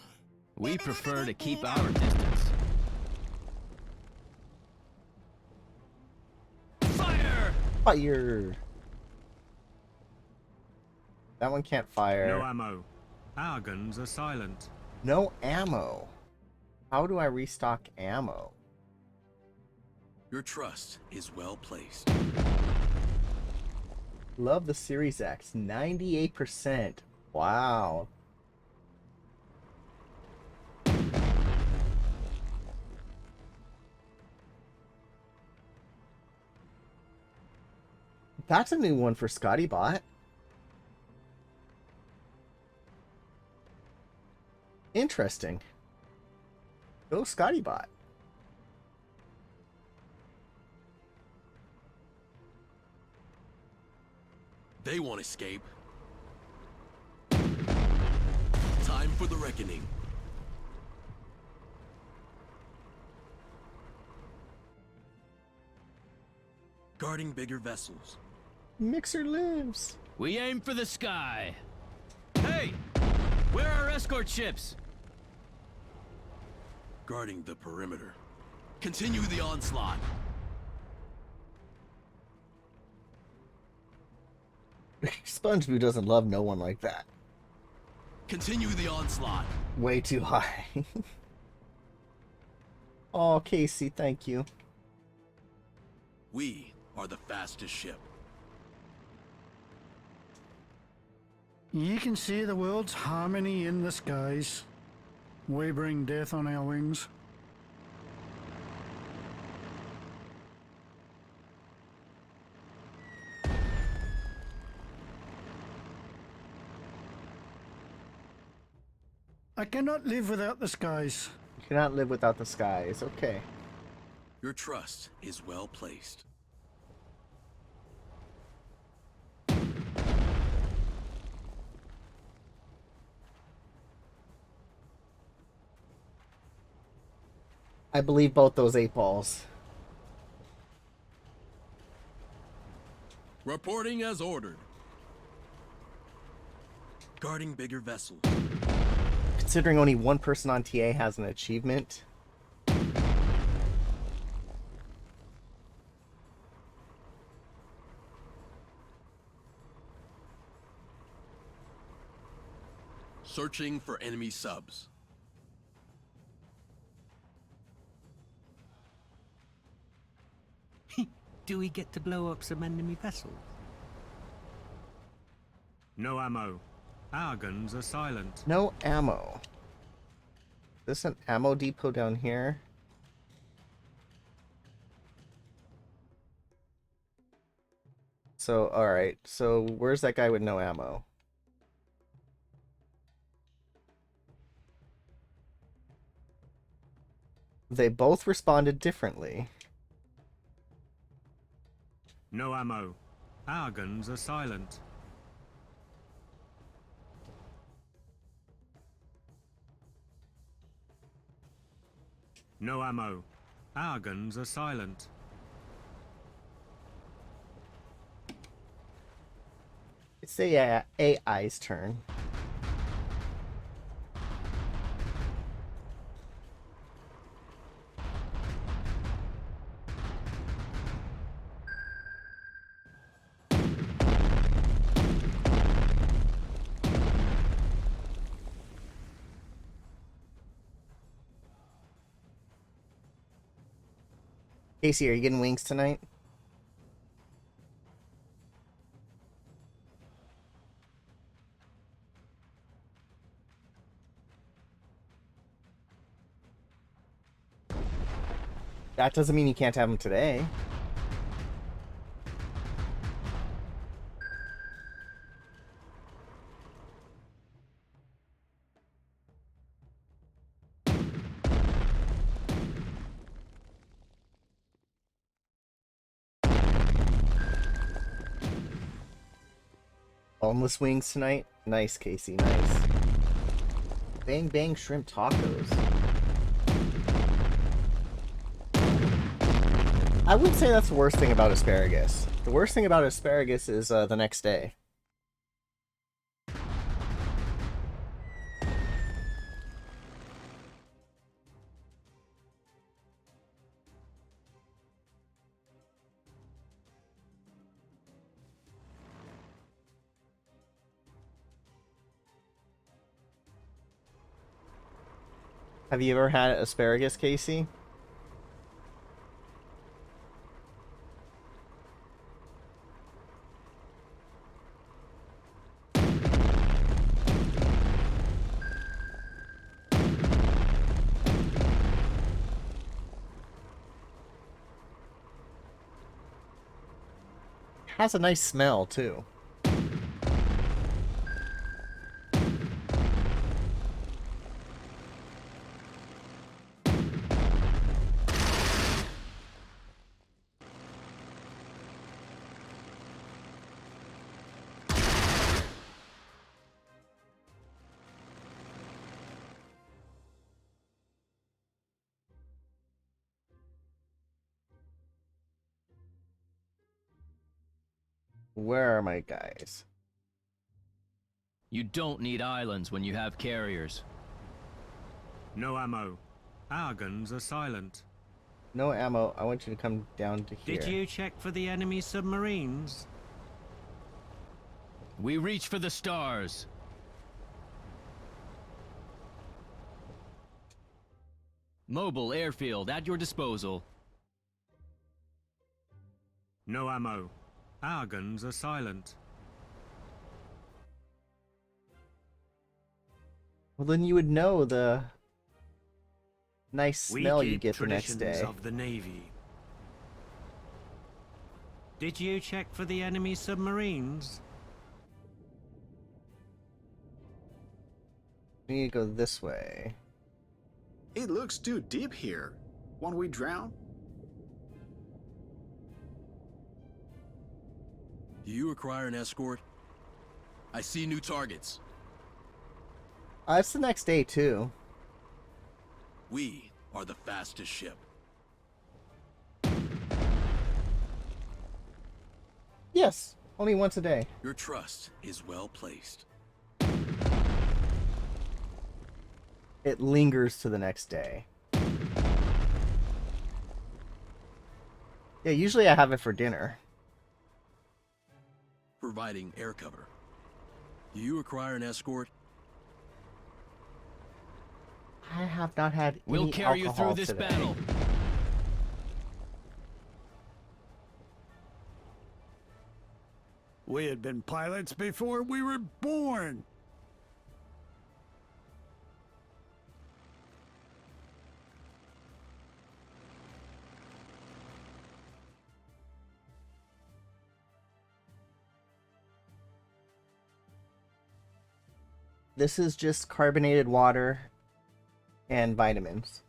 We prefer to keep our distance. Fire! Fire! That one can't fire. No ammo. Our guns are silent. No ammo. How do I restock ammo? Your trust is well placed. Love the Series X. 98%. Wow. That's a new one for Scotty Bot. Interesting. Go Scotty Bot. They won't escape. Time for the reckoning. Guarding bigger vessels. Mixer lives. We aim for the sky. Hey! Where are escort ships? Guarding the perimeter. Continue the onslaught. SpongeBob doesn't love no one like that. Continue the onslaught. Way too high. Oh, Casey, thank you. We are the fastest ship. You can see the world's harmony in the skies. We bring death on our wings. I cannot live without the skies. You cannot live without the skies. Okay. Your trust is well placed. I believe both those 8 balls. Reporting as ordered. Guarding bigger vessels. Considering only one person on TA has an achievement. Searching for enemy subs. Do we get to blow up some enemy vessels? No ammo. Our guns are silent. No ammo. Is this an ammo depot down here? So, alright. So, where's that guy with no ammo? They both responded differently. No ammo. Our guns are silent. No ammo. Our guns are silent. It's the AI's turn. Casey, are you getting wings tonight? That doesn't mean you can't have them today. Boneless wings tonight? Nice, Casey, nice. Bang Bang Shrimp Tacos. I wouldn't say that's the worst thing about asparagus. The worst thing about asparagus is the next day. Have you ever had asparagus, Casey? Has a nice smell too. Where are my guys? You don't need islands when you have carriers. No ammo. Our guns are silent. No ammo. I want you to come down to here. Did you check for the enemy submarines? We reach for the stars. Mobile airfield at your disposal. No ammo. Our guns are silent. Well, then you would know the nice smell you get the next Traditions day. of the Navy. Did you check for the enemy submarines? We need to go this way. It looks too deep here. Won't we drown? Do you require an escort? I see new targets. It's the next day too. We are the fastest ship. Yes, only once a day. Your trust is well placed. It lingers to the next day. Yeah, usually I have it for dinner. Providing air cover. Do you require an escort? I have not had We'll any carry you alcohol through this today. battle. We had been pilots before we were born. This is just carbonated water and vitamins.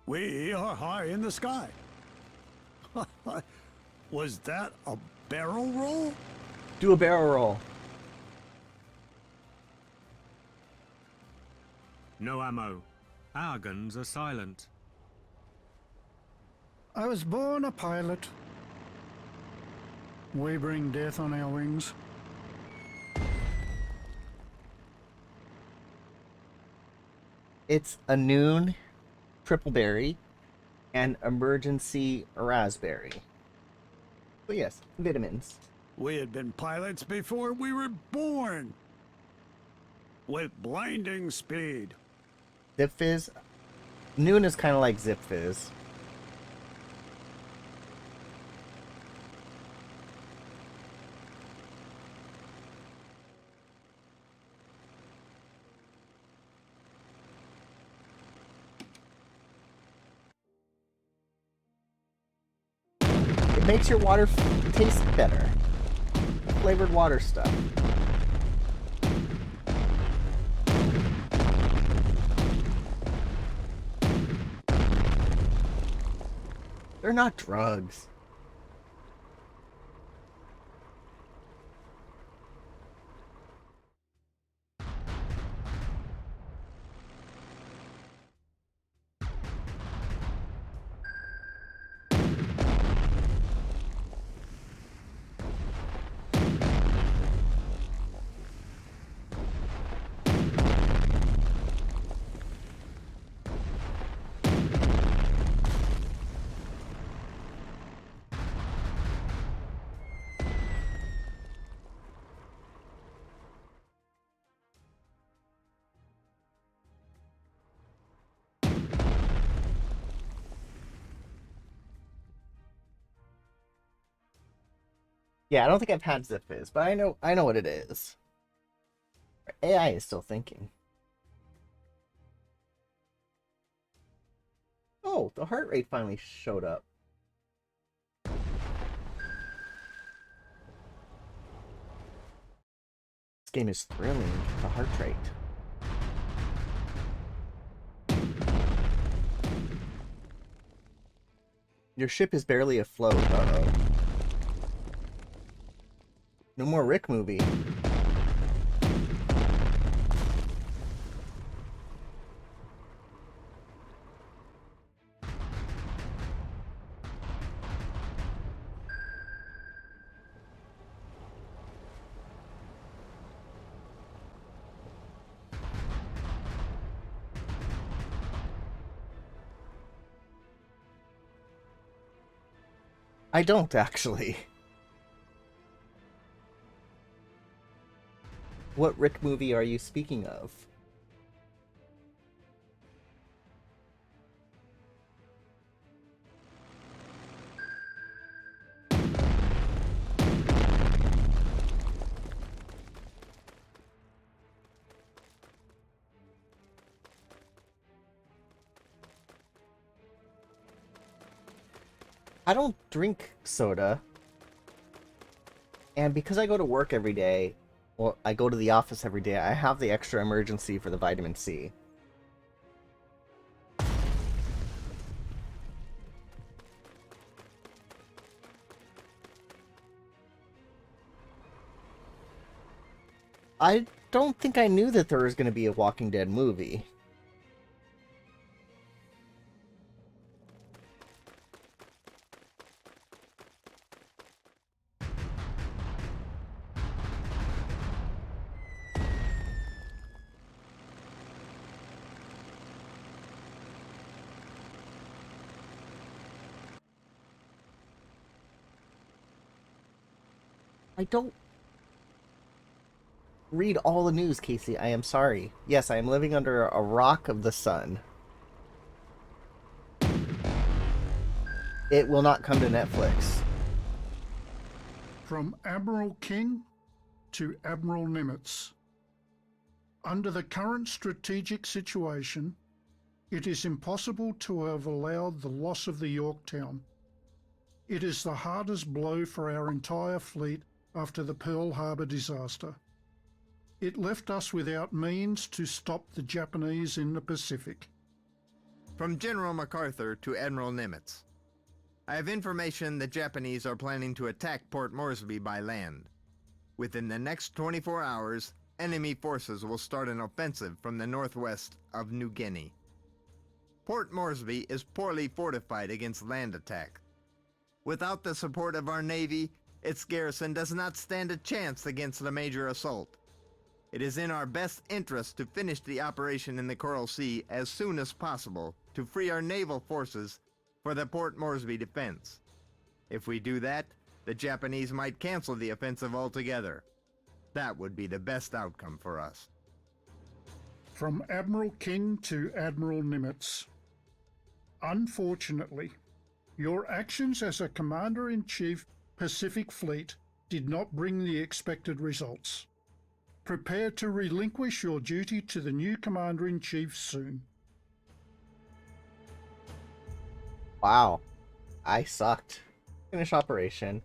We are high in the sky. Was that a barrel roll? Do a barrel roll. No ammo. Our guns are silent. I was born a pilot. We bring death on our wings. It's a noon triple berry and emergency raspberry. So yes, vitamins. We had been pilots before we were born. With blinding speed. Zip Fizz. Noon is kind of like Zip Fizz. It makes your water taste better. Flavored water stuff. They're not drugs. Yeah, I don't think I've had Zip Fizz, but I know what it is. AI is still thinking. Oh, the heart rate finally showed up. This game is thrilling, the heart rate. Your ship is barely afloat. Uh-oh. No more Rick movie. I don't, actually. What Rick movie are you speaking of? I don't drink soda. And because I go to work every day, well, I go to the office every day, I have the extra emergency for the vitamin C. I don't think I knew that there was going to be a Walking Dead movie. I don't read all the news, Casey. I am sorry. Yes, I am living under a rock of the sun. It will not come to Netflix. From Admiral King to Admiral Nimitz. Under the current strategic situation, it is impossible to have allowed the loss of the Yorktown. It is the hardest blow for our entire fleet after the Pearl Harbor disaster. It left us without means to stop the Japanese in the Pacific. From General MacArthur to Admiral Nimitz. I have information the Japanese are planning to attack Port Moresby by land. Within the next 24 hours, enemy forces will start an offensive from the northwest of New Guinea. Port Moresby is poorly fortified against land attack. Without the support of our Navy, its garrison does not stand a chance against a major assault. It is in our best interest to finish the operation in the Coral Sea as soon as possible to free our naval forces for the Port Moresby defense. If we do that, the Japanese might cancel the offensive altogether. That would be the best outcome for us. From Admiral King to Admiral Nimitz. Unfortunately, your actions as a Commander-in-Chief Pacific Fleet did not bring the expected results. Prepare to relinquish your duty to the new Commander-in-Chief soon. Wow. I sucked. Finish operation.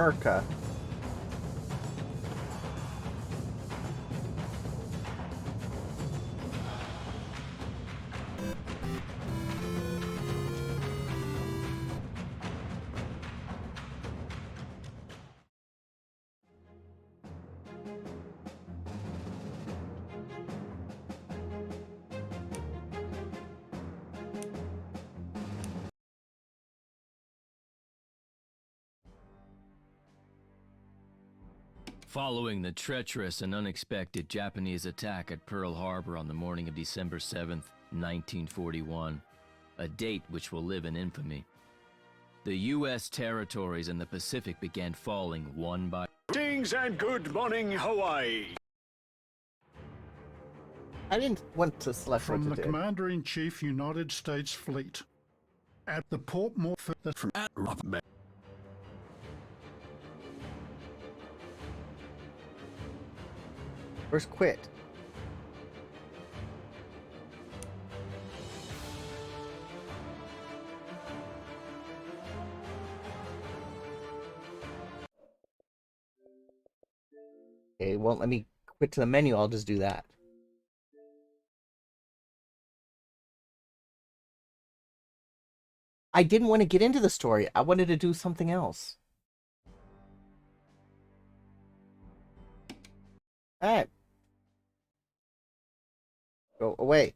America. Following the treacherous and unexpected Japanese attack at Pearl Harbor on the morning of December 7th, 1941, a date which will live in infamy, the U.S. territories in the Pacific began falling one by Greetings and good morning, Hawaii. I didn't want to select From what the to do. Commander-in-Chief United States Fleet. At the Port Morpeth From Where's quit? Okay, it won't let me quit to the menu. I'll just do that. I didn't want to get into the story. I wanted to do something else. Alright. Go away.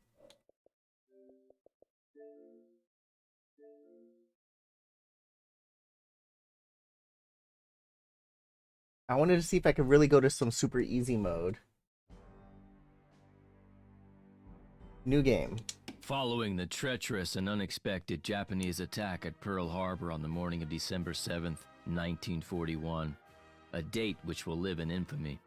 I wanted to see if I could really go to some super easy mode. New game. Following the treacherous and unexpected Japanese attack at Pearl Harbor on the morning of December 7th, 1941, a date which will live in infamy,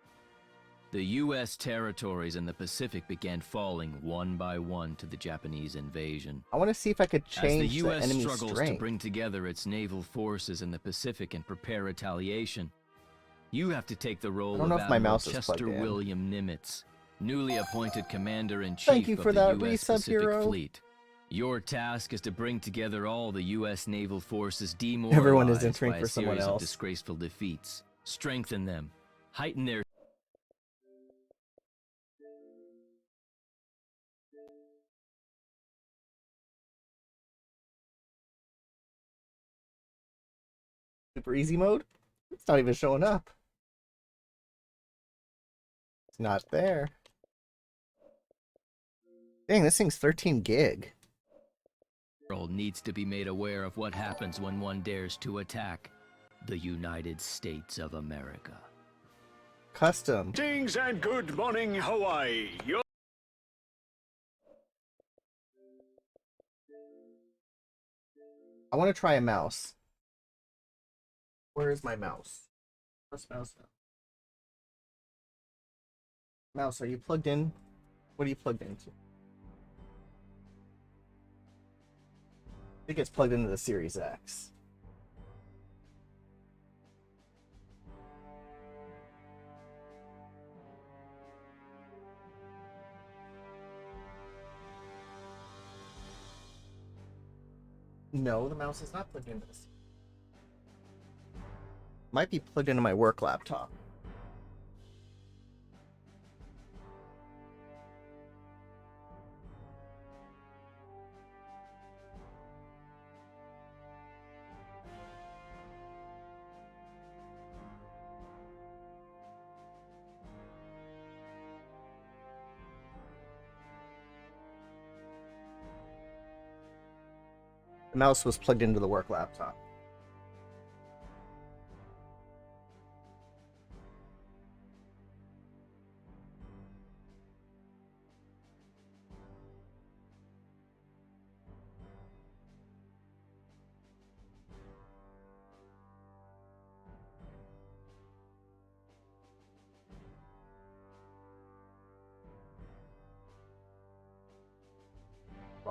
the U.S. territories in the Pacific began falling one by one to the Japanese invasion. I want to see if I could As the change the U.S. enemy struggles to strength. bring together its naval forces in the Pacific and prepare retaliation, you have to take the role I don't know of if my Admiral mouse is plugged Chester in. William Nimitz, newly appointed Commander-in-Chief Thank you of for the that U.S. resub, Pacific hero. Fleet. Your task is to bring together all the U.S. naval forces Everyone is demoralized entering by a for someone series of else. disgraceful defeats, strengthen them, heighten their Super easy mode? It's not even showing up. It's not there. Dang, this thing's 13 gig. world needs to be made aware of what happens when one dares to attack the United States of America. Custom. Greetings and good morning, Hawaii. I want to try a mouse. Where is my mouse? Where's mouse now? Mouse, are you plugged in? What are you plugged into? I think it's plugged into the Series X. No, the mouse is not plugged into this. Might be plugged into my work laptop. The mouse was plugged into the work laptop.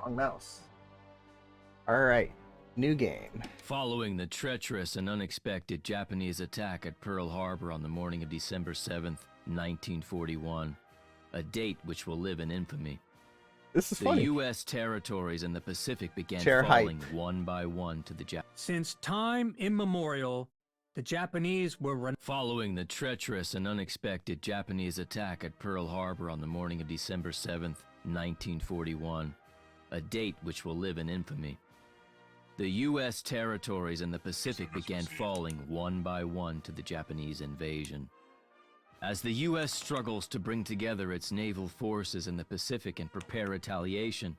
Wrong mouse. Alright, new game. Following the treacherous and unexpected Japanese attack at Pearl Harbor on the morning of December 7th, 1941, a date which will live in infamy. This is the funny. U.S. territories in the Pacific began Chair falling height. one by one to the Japanese. Since time immemorial, the Japanese were Following the treacherous and unexpected Japanese attack at Pearl Harbor on the morning of December 7th, 1941, a date which will live in infamy. The U.S. territories in the Pacific began falling one by one to the Japanese invasion. As the U.S. struggles to bring together its naval forces in the Pacific and prepare retaliation,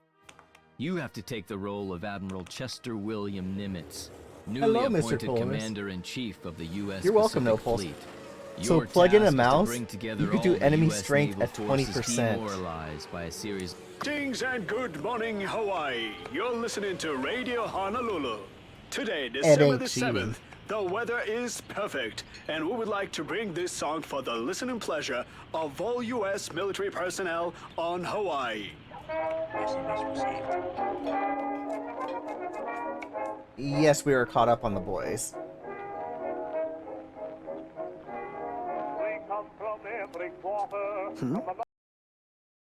you have to take the role of Admiral Chester William Nimitz, newly Hello, Mr. appointed Coolness. Commander-in-Chief of the U.S. You're welcome, Pacific Nopals. Fleet. So Your plug in a task is to mouse, bring together you could all do the enemy US strength naval at forces 20%. demoralized by a series. Greetings and good morning, Hawaii. You're listening to Radio Honolulu. Today, December the 7th, the weather is perfect, and we would like to bring this song for the listening pleasure of all U.S. military personnel on Hawaii. Yes, we were caught up on the boys.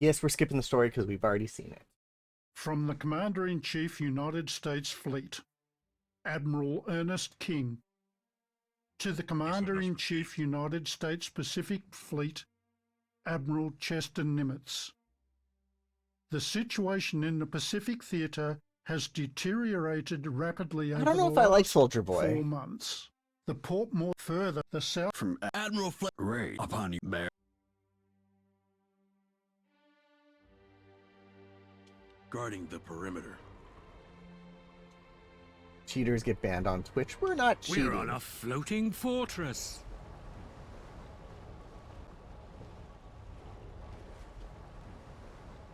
Yes, we're skipping the story because we've already seen it. From the Commander-in-Chief, United States Fleet, Admiral Ernest King. To the Commander-in-Chief, United States Pacific Fleet, Admiral Chester Nimitz. The situation in the Pacific Theater has deteriorated rapidly over I don't know the if I like last Soldier Boy. 4 months. The port more further, the south From Admiral Fle- Great upon you, Bear. guarding the perimeter. Cheaters get banned on Twitch. We're not cheating. We're on a floating fortress.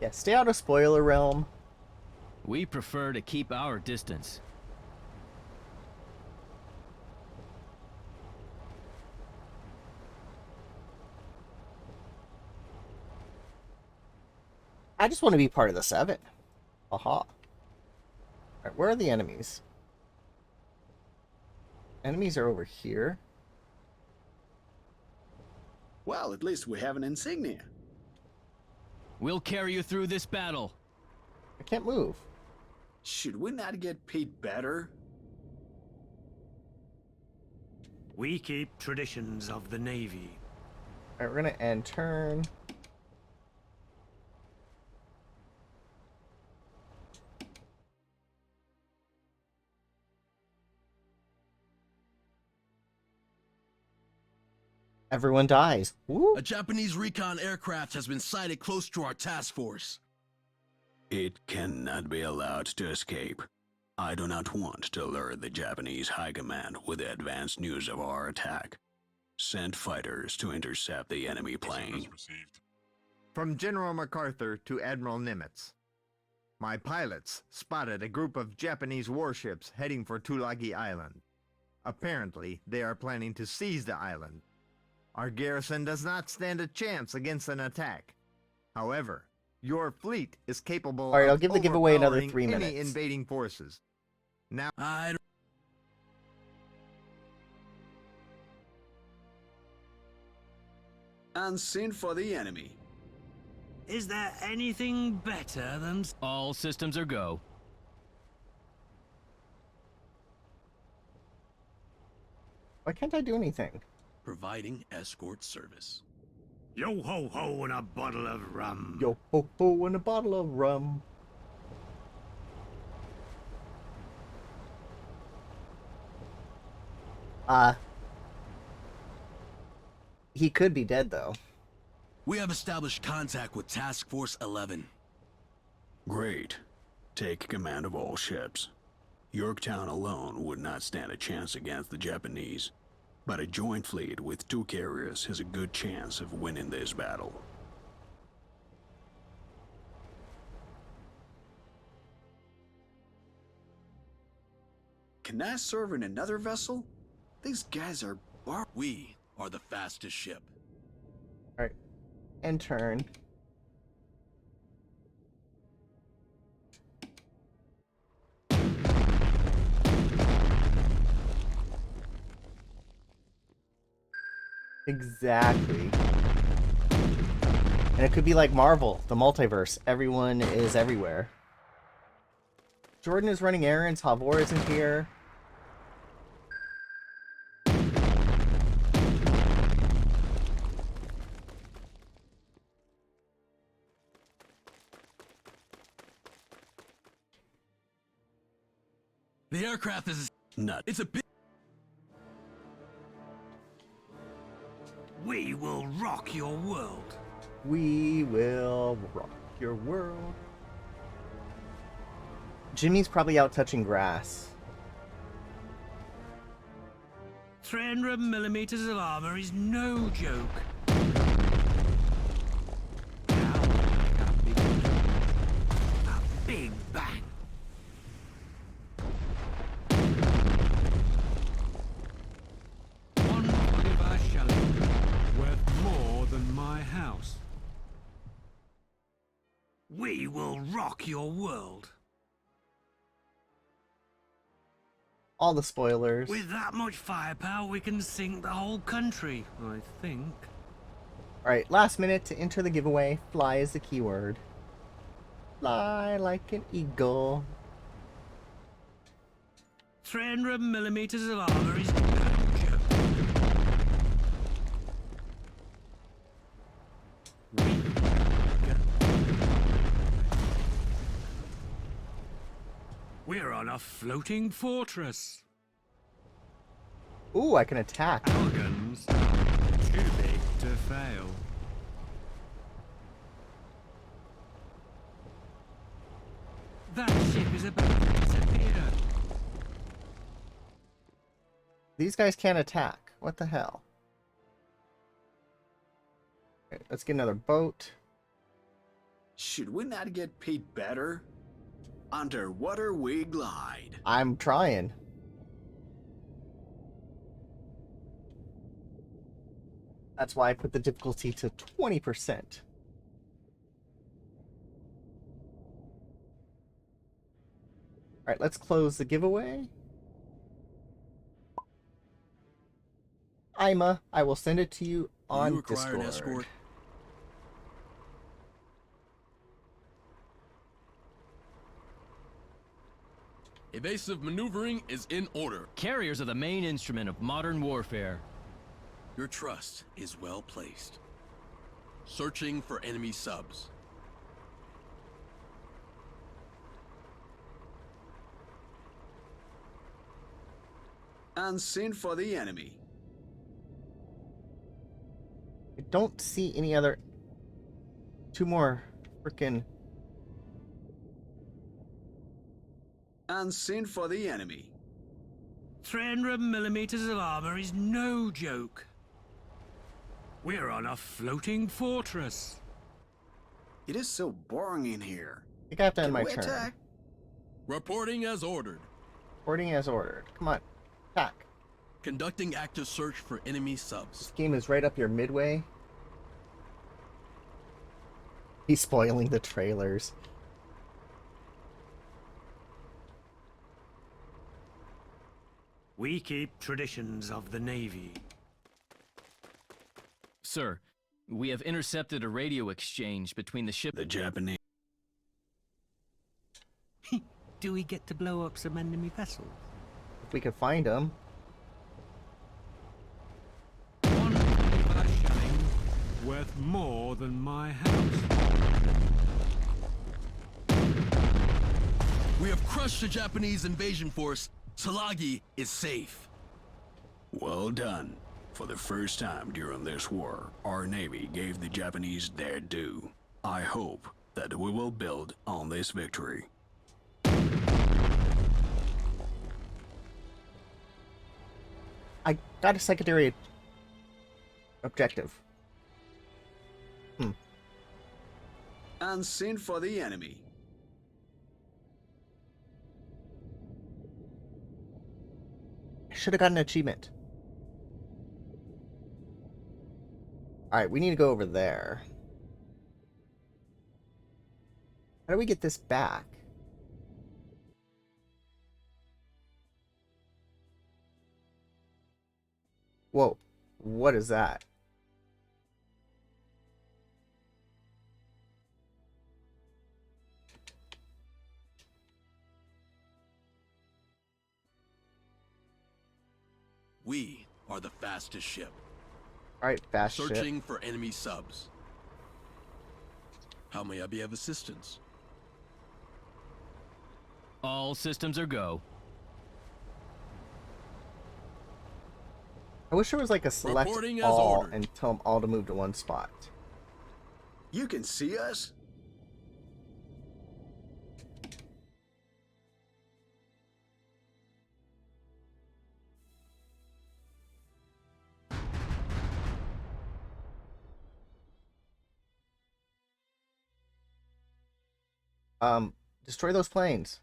Yeah, stay out of spoiler realm. We prefer to keep our distance. I just want to be part of the 7. Aha. Alright, where are the enemies? Enemies are over here. Well, at least we have an insignia. We'll carry you through this battle. I can't move. Should we not get paid better? We keep traditions of the Navy. Alright, we're gonna end turn. Everyone dies. Woo. A Japanese recon aircraft has been sighted close to our task force. It cannot be allowed to escape. I do not want to alert the Japanese High Command with the advanced news of our attack. Send fighters to intercept the enemy plane. From General MacArthur to Admiral Nimitz. My pilots spotted a group of Japanese warships heading for Tulagi Island. Apparently, they are planning to seize the island. Our garrison does not stand a chance against an attack. However, your fleet is capable Alright, of I'll give the giveaway another overpowering 3 any minutes. invading forces. Now, Unseen for the enemy. Is there anything better than... All systems are go. Why can't I do anything? Providing escort service. Yo ho ho and a bottle of rum. Yo ho ho and a bottle of rum. He could be dead though. We have established contact with Task Force 11. Great. Take command of all ships. Yorktown alone would not stand a chance against the Japanese, but a joint fleet with 2 carriers has a good chance of winning this battle. Can I serve in another vessel? These guys are We are the fastest ship. Alright. End turn. Exactly. And it could be like Marvel, the multiverse. Everyone is everywhere. Jordan is running errands. Havor isn't here. The aircraft is Nut. It's a big. We will rock your world. We will rock your world. Jimmy's probably out touching grass. 300 millimeters of armor is no joke. Now, a big bang. One Oliver Shelley, worth more than my house. We will rock your world. All the spoilers. With that much firepower, we can sink the whole country, I think. Alright, last minute to enter the giveaway. Fly is the keyword. Fly like an eagle. 300 millimeters of armor is no joke. We're on a floating fortress. Ooh, I can attack. Our guns are too big to fail. That ship is about to disappear. These guys can't attack. What the hell? Okay, let's get another boat. Should we not get paid better? Underwater we glide. I'm trying. That's why I put the difficulty to 20%. Alright, let's close the giveaway. Ima, I will send it to you on You require an Discord. escort? Evasive maneuvering is in order. Carriers are the main instrument of modern warfare. Your trust is well placed. Searching for enemy subs. And send for the enemy. I don't see any other... Two more frickin'... And send for the enemy. 300 millimeters of armor is no joke. We're on a floating fortress. It is so boring in here. I think I have to end Can my we turn. attack? Reporting as ordered. Reporting as ordered. Come on. Attack. Conducting active search for enemy subs. This game is right up your midway. He's spoiling the trailers. We keep traditions of the Navy. Sir, we have intercepted a radio exchange between the ship... The Japanese. Do we get to blow up some enemy vessels? If we could find him. One Oliver Shelling, worth more than my house. We have crushed the Japanese invasion force. Tulagi is safe. Well done. For the first time during this war, our Navy gave the Japanese their due. I hope that we will build on this victory. I got a secondary objective. And send for the enemy. I should have gotten an achievement. Alright, we need to go over there. How do we get this back? Whoa. What is that? We are the fastest ship. Alright, fast ship. Searching for enemy subs. How may I be of assistance? All systems are go. I wish there was like a select Reporting as all ordered. and tell them all to move to one spot. You can see us? Destroy those planes.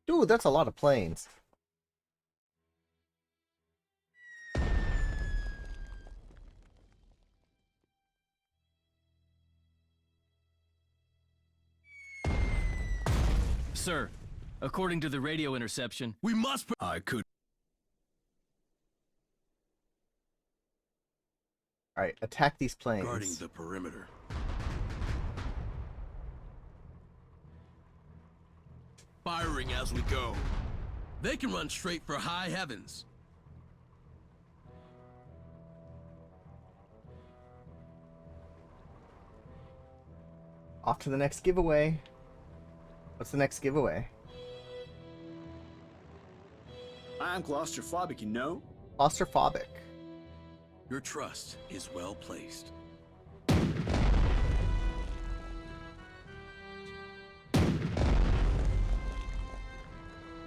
Dude, that's a lot of planes. Sir, according to the radio interception, we must. I could. Alright, attack these planes. Guarding the perimeter. Firing as we go. They can run straight for high heavens. Off to the next giveaway. What's the next giveaway? I'm claustrophobic, you know? Claustrophobic. Your trust is well placed.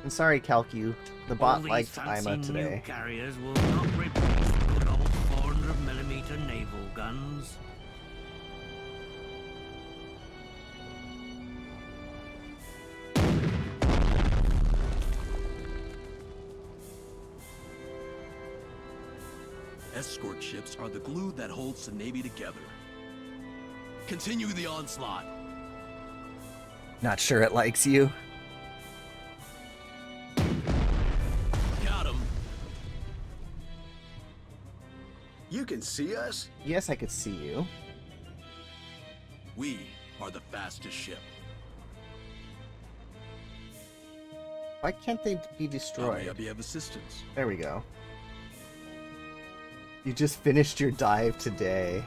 I'm sorry, Calcu. The All bot these liked fancy Ima new today. carriers will not replace the good old 400mm naval guns. Escort ships are the glue that holds the Navy together. Continue the onslaught. Not sure it likes you. Got him. You can see us? Yes, I could see you. We are the fastest ship. Why can't they be How may I destroyed? be of assistance? There we go. You just finished your dive today.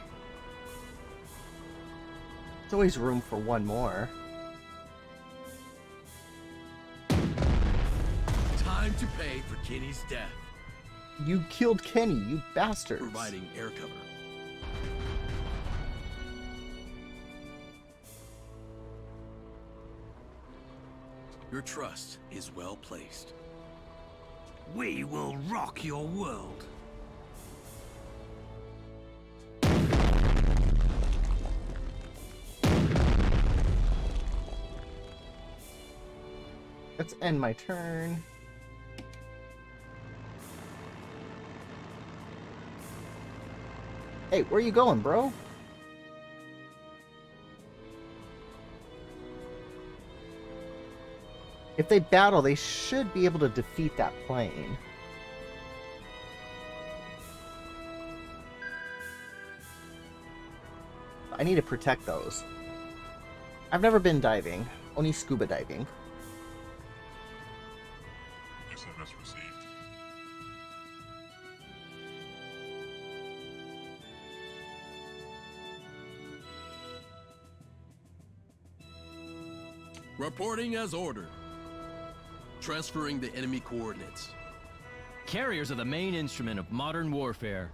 There's always room for one more. Time to pay for Kenny's death. You killed Kenny, you bastards. Providing air cover. Your trust is well placed. We will rock your world. Let's end my turn. Hey, where you going, bro? If they battle, they should be able to defeat that plane. I need to protect those. I've never been diving, only scuba diving. SMS received. Reporting as ordered. Transferring the enemy coordinates. carriers are the main instrument of modern warfare.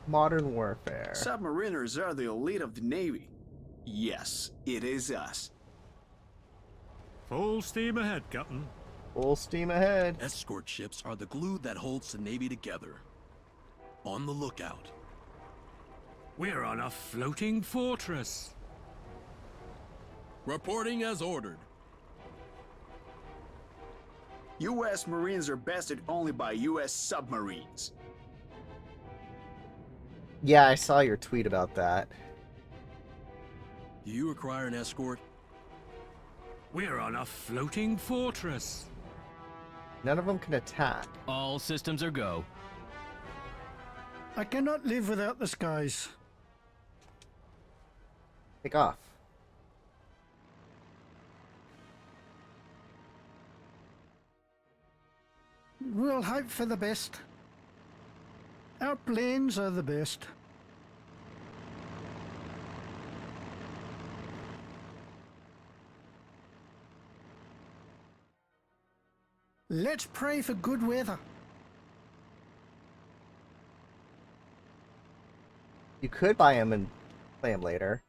Modern warfare. Submariners are the elite of the Navy. Yes, it is us. Full steam ahead, Captain. Full steam ahead. Escort ships are the glue that holds the Navy together. On the lookout. We're on a floating fortress. Reporting as ordered. U.S. Marines are bested only by U.S. submarines. Yeah, I saw your tweet about that. Do you require an escort? We're on a floating fortress. None of them can attack. All systems are go. I cannot live without the skies. Take off. We'll hope for the best. Our plans are the best. Let's pray for good weather. You could buy him and play him later.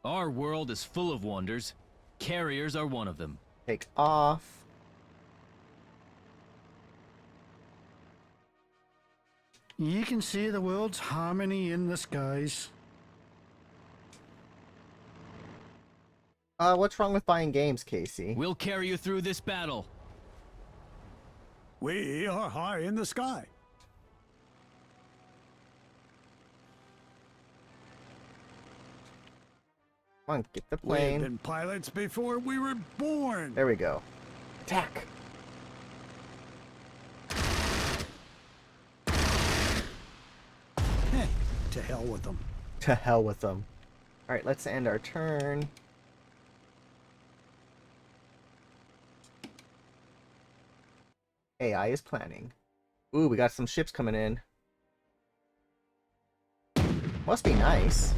Our world is full of wonders. Carriers are one of them. Take off. You can see the world's harmony in the skies. What's wrong with buying games, Casey? We'll carry you through this battle. We are high in the sky. Come on, get the We've plane. been pilots before we were born. There we go. Attack. To hell with them. To hell with them. Alright, let's end our turn. AI is planning. Ooh, we got some ships coming in. Must be nice.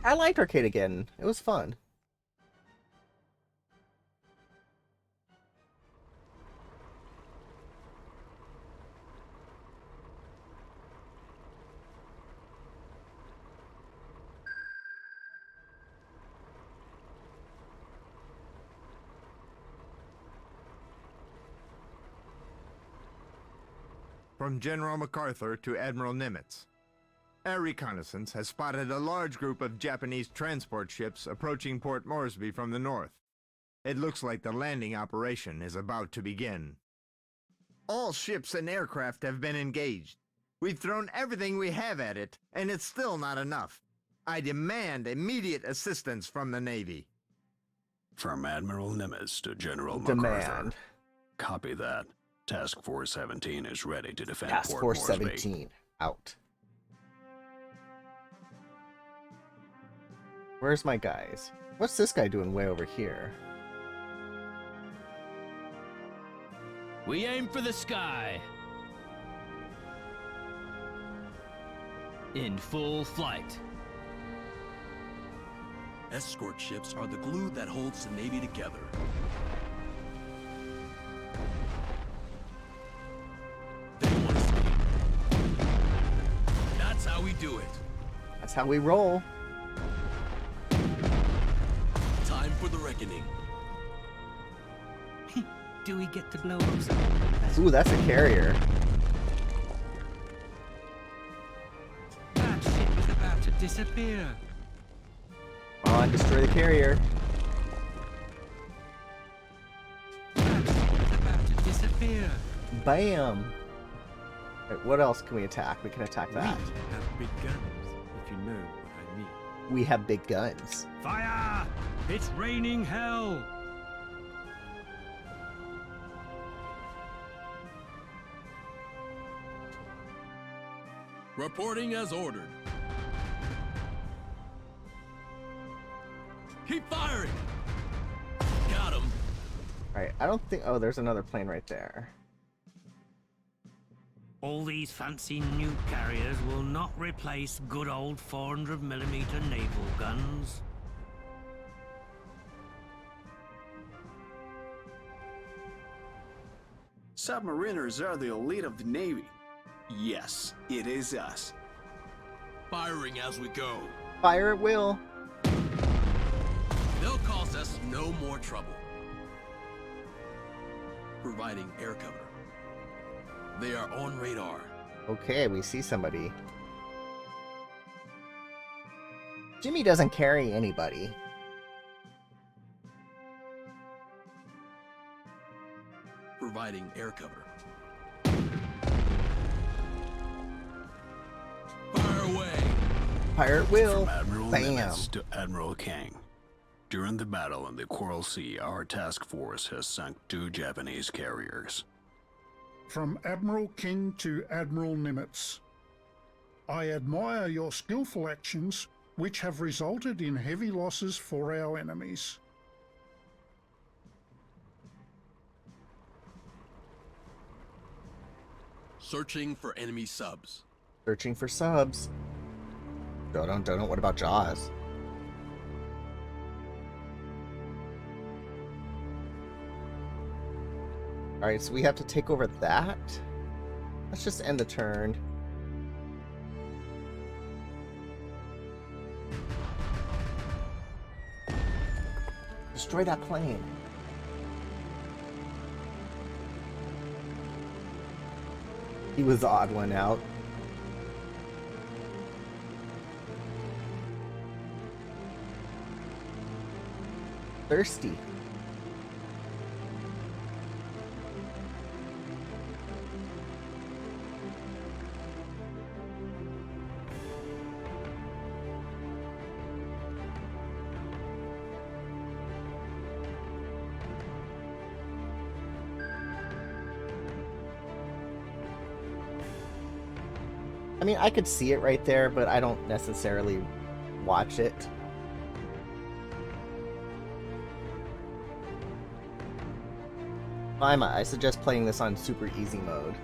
I liked Arcade again. It was fun. From General MacArthur to Admiral Nimitz. Air reconnaissance has spotted a large group of Japanese transport ships approaching Port Moresby from the north. It looks like the landing operation is about to begin. All ships and aircraft have been engaged. We've thrown everything we have at it, and it's still not enough. I demand immediate assistance from the Navy. From Admiral Nimitz to General MacArthur. Demand. Copy that. Task Force 17 is ready to defend Task Port Force Moresby. 17. Out. Where's my guys? What's this guy doing way over here? We aim for the sky. In full flight. Escort ships are the glue that holds the Navy together. They want escape. That's how we do it. That's how we roll. Time for the reckoning. Do we get to blow up some? Ooh, that's a carrier. That ship is about to disappear. Come on, destroy the carrier. That ship is about to disappear. Bam! Right, what else can we attack? We can attack that. We have big guns, if you know what I mean. We have big guns. Fire! It's raining hell! Reporting as ordered. Keep firing! Got him. Alright, I don't think... Oh, there's another plane right there. All these fancy nuke carriers will not replace good old 400mm naval guns. Submariners are the elite of the Navy. Yes, it is us. Firing as we go. Fire at will. They'll cause us no more trouble. Providing air cover. They are on radar. Okay, we see somebody. Jimmy doesn't carry anybody. Providing air cover. Pirate Will. From Admiral Bam. Nimitz to Admiral King. During the battle in the Coral Sea, our task force has sunk 2 Japanese carriers. From Admiral King to Admiral Nimitz. I admire your skillful actions, which have resulted in heavy losses for our enemies. Searching for enemy subs. Searching for subs. Don't. What about Jaws? Alright, so we have to take over that. Let's just end the turn. Destroy that plane. He was the odd one out. Thirsty. I mean, I could see it right there, but I don't necessarily watch it. I suggest playing this on super easy mode.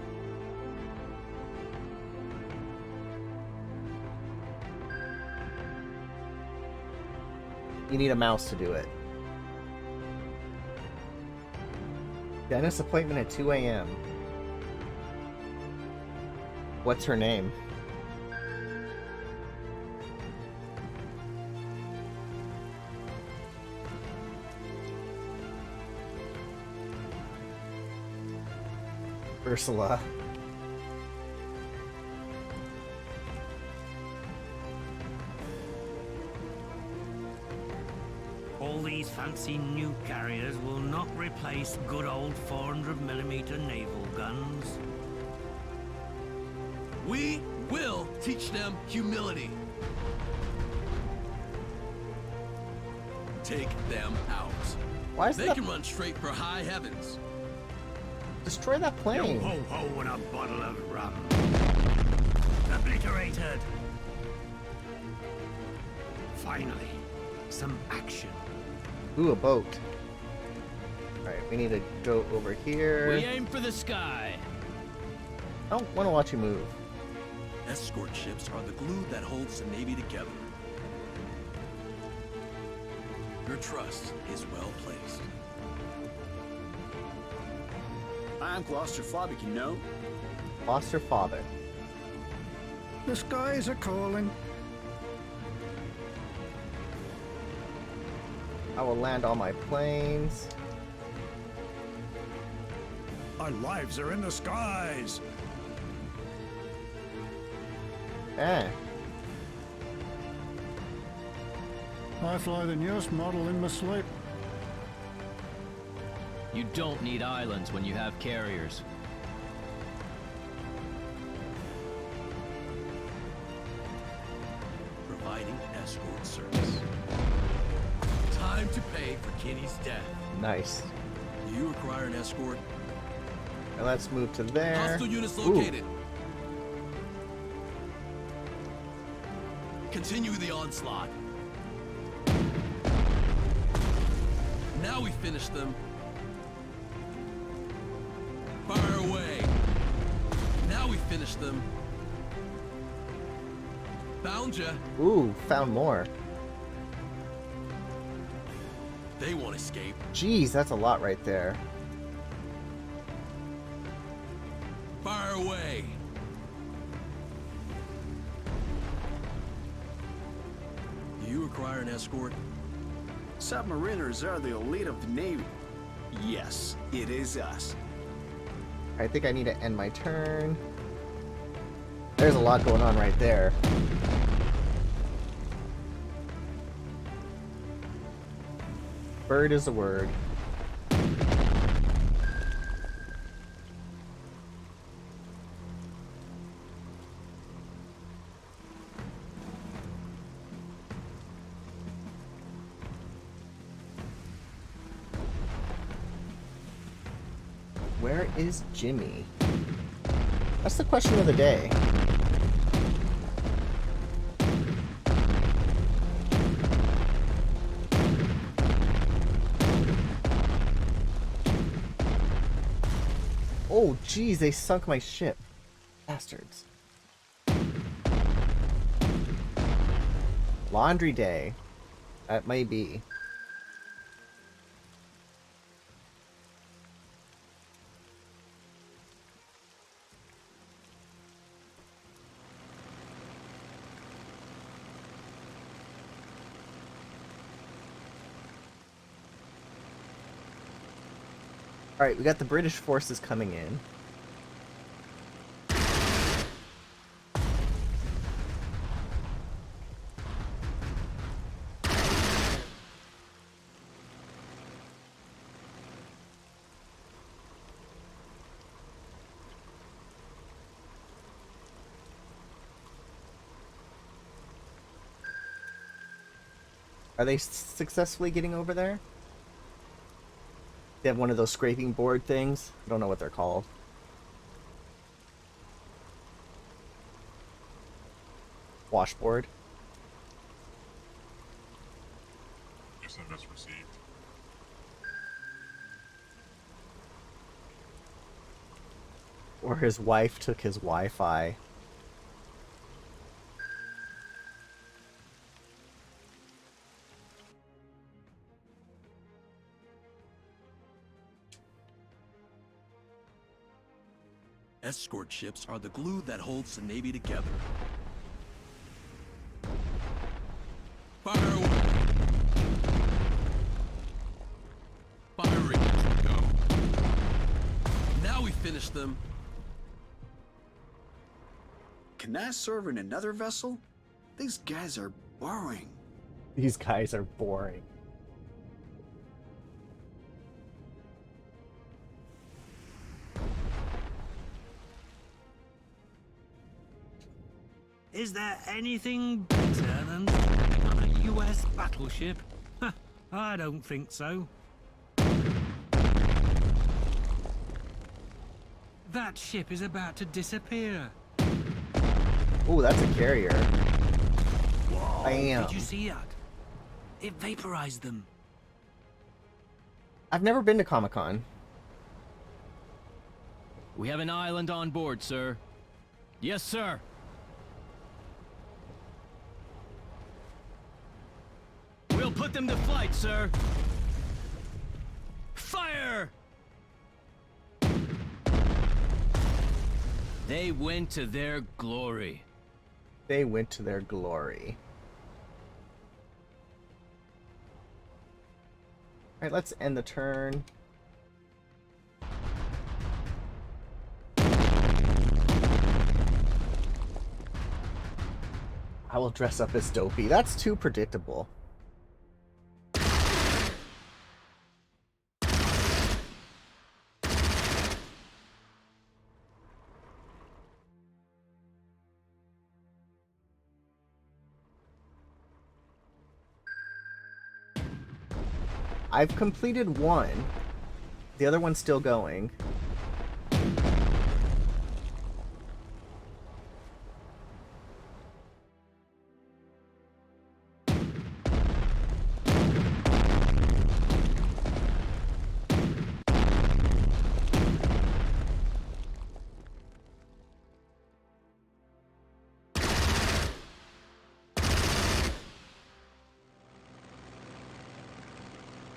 You need a mouse to do it. Dentist appointment at 2 a.m. What's her name? Ursula. All these fancy new carriers will not replace good old 400mm naval guns. We will teach them humility. Take them out. Why is they that? Can run straight for high heavens. Destroy that plane. Yo ho ho and a bottle of rum. Obliterated. Finally, some action. Ooh, a boat. Alright, we need to go over here. We aim for the sky. I don't want to watch you move. Escort ships are the glue that holds the Navy together. Your trust is well placed. I'm claustrophobic, you know. Claustrophobic. The skies are calling. I will land all my planes. Our lives are in the skies. Eh. I fly the newest model in my sleep. You don't need islands when you have carriers. Providing escort service. Time to pay for Kenny's death. Nice. Do you require an escort? And let's move to there. Hostile units Ooh. located. Continue the onslaught. Now we finish them. Fire away. Now we finish them. Found ya. Ooh, found more. They won't escape. Jeez, that's a lot right there. Fire away. Do you require an escort? Submariners are the elite of the Navy. Yes, it is us. I think I need to end my turn. There's a lot going on right there. Bird is a word. Where is Jimmy? That's the question of the day. Oh, geez, they sunk my ship. Bastards. Laundry day. That may be. Alright, we got the British forces coming in. Are they successfully getting over there? They have one of those scraping board things. I don't know what they're called. Washboard. SMS received. Or his wife took his Wi-Fi. Escort ships are the glue that holds the Navy together. Fire away! Firing as we go. Now we finish them. Can I serve in another vessel? These guys are boring. These guys are boring. Is there anything better than standing on a US battleship? I don't think so. That ship is about to disappear. Oh, that's a carrier. Whoa, Bam. did you see that? It vaporized them. I've never been to Comic-Con. We have an island on board, sir. Yes, sir. We'll put them to flight, sir. Fire! They went to their glory. They went to their glory. Alright, let's end the turn. I will dress up as Dopey. That's too predictable. I've completed one. The other one's still going.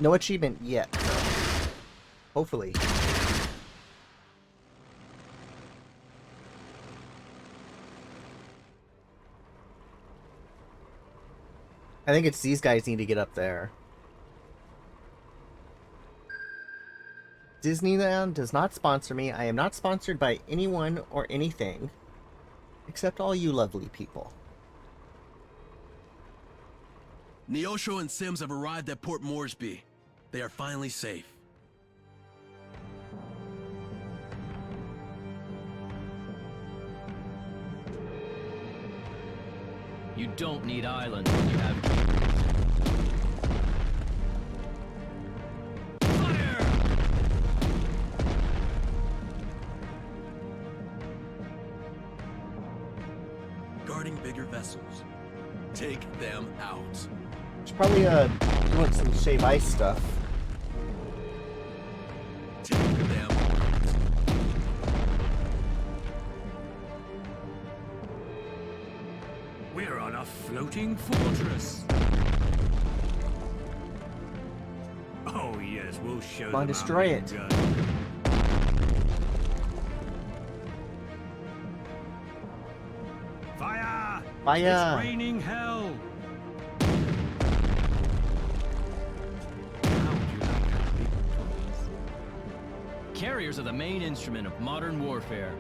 No achievement yet, though. Hopefully. I think it's these guys need to get up there. Disneyland does not sponsor me. I am not sponsored by anyone or anything. Except all you lovely people. Neosho and Sims have arrived at Port Moresby. They are finally safe. You don't need islands when you have keys. Fire! Guarding bigger vessels. Take them out. Should probably doing some shave ice stuff. Take them out. We're on a floating fortress. Oh yes, we'll show Come on, them destroy our it. new gun. Fire! Fire! It's raining hell! Carriers are the main instrument of modern warfare.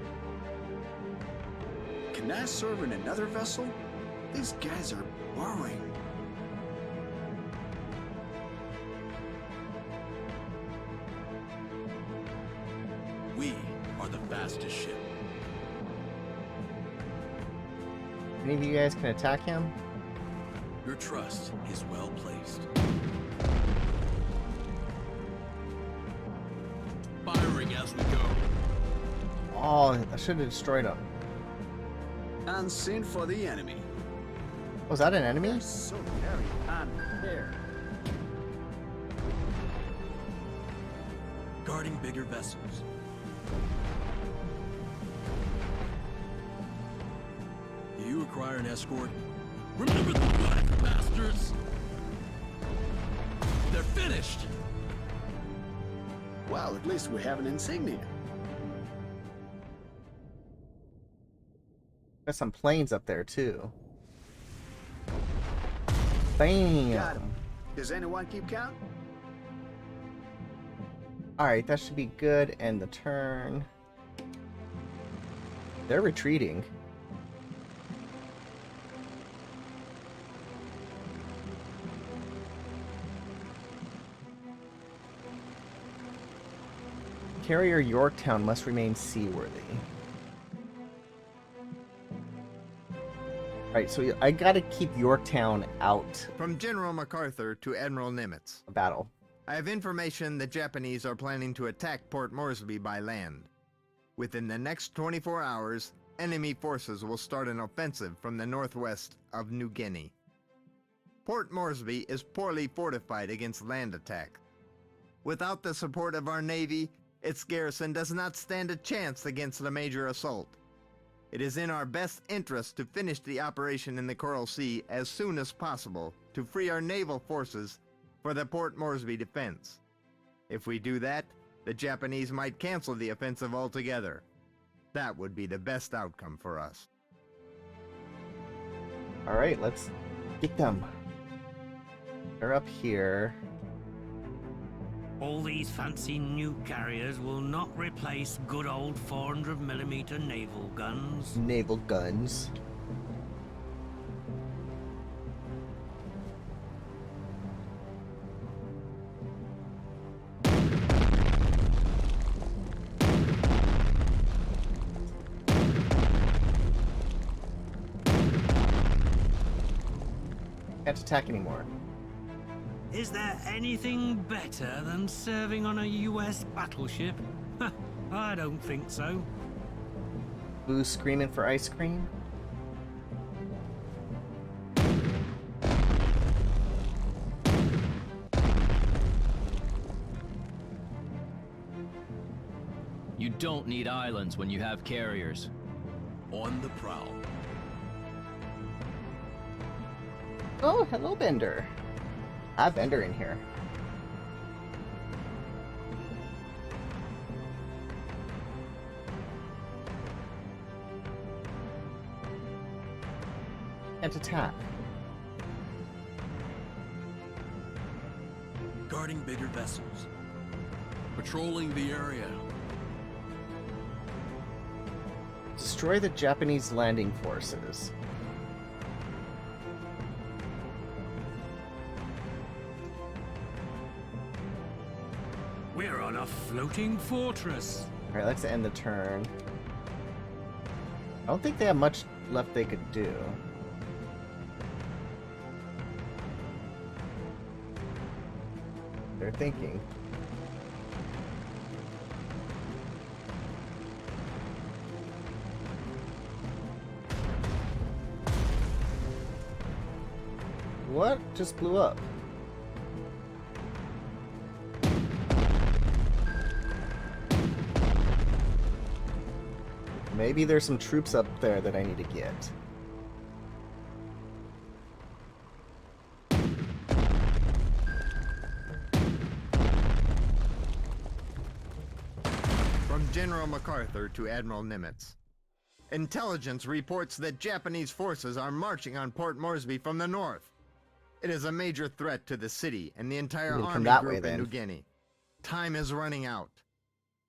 Can I serve in another vessel? These guys are boring. We are the fastest ship. Any of you guys can attack him? Your trust is well placed. Firing as we go. Oh, I should have destroyed him. And send for the enemy. Was that an enemy? So very unfair. Guarding bigger vessels. Do you require an escort? Remember the black bastards! They're finished! Well, at least we have an insignia. Got some planes up there too. Bam! Got him. Does anyone keep count? Alright, that should be good. End the turn. They're retreating. Carrier Yorktown must remain seaworthy. Alright, so I gotta keep Yorktown out From General MacArthur to Admiral Nimitz. of battle. I have information the Japanese are planning to attack Port Moresby by land. Within the next 24 hours, enemy forces will start an offensive from the northwest of New Guinea. Port Moresby is poorly fortified against land attack. Without the support of our Navy, its garrison does not stand a chance against a major assault. It is in our best interest to finish the operation in the Coral Sea as soon as possible to free our naval forces for the Port Moresby defense. If we do that, the Japanese might cancel the offensive altogether. That would be the best outcome for us. Alright, let's get them. They're up here. All these fancy new carriers will not replace good old 400mm naval guns. Naval guns. Can't attack anymore. Is there anything better than serving on a US battleship? I don't think so. Boo screaming for ice cream? You don't need islands when you have carriers. On the prowl. Oh, hello, Bender. I have Bender in here. Can't attack. Guarding bigger vessels. Patrolling the area. Destroy the Japanese landing forces. We're on a floating fortress. Alright, let's end the turn. I don't think they have much left they could do. They're thinking. What just blew up? Maybe there's some troops up there that I need to get. From General MacArthur to Admiral Nimitz. Intelligence reports that Japanese forces are marching on Port Moresby from the north. It is a major threat to the city and the entire We'll come army that way, group in then. New Guinea. Time is running out.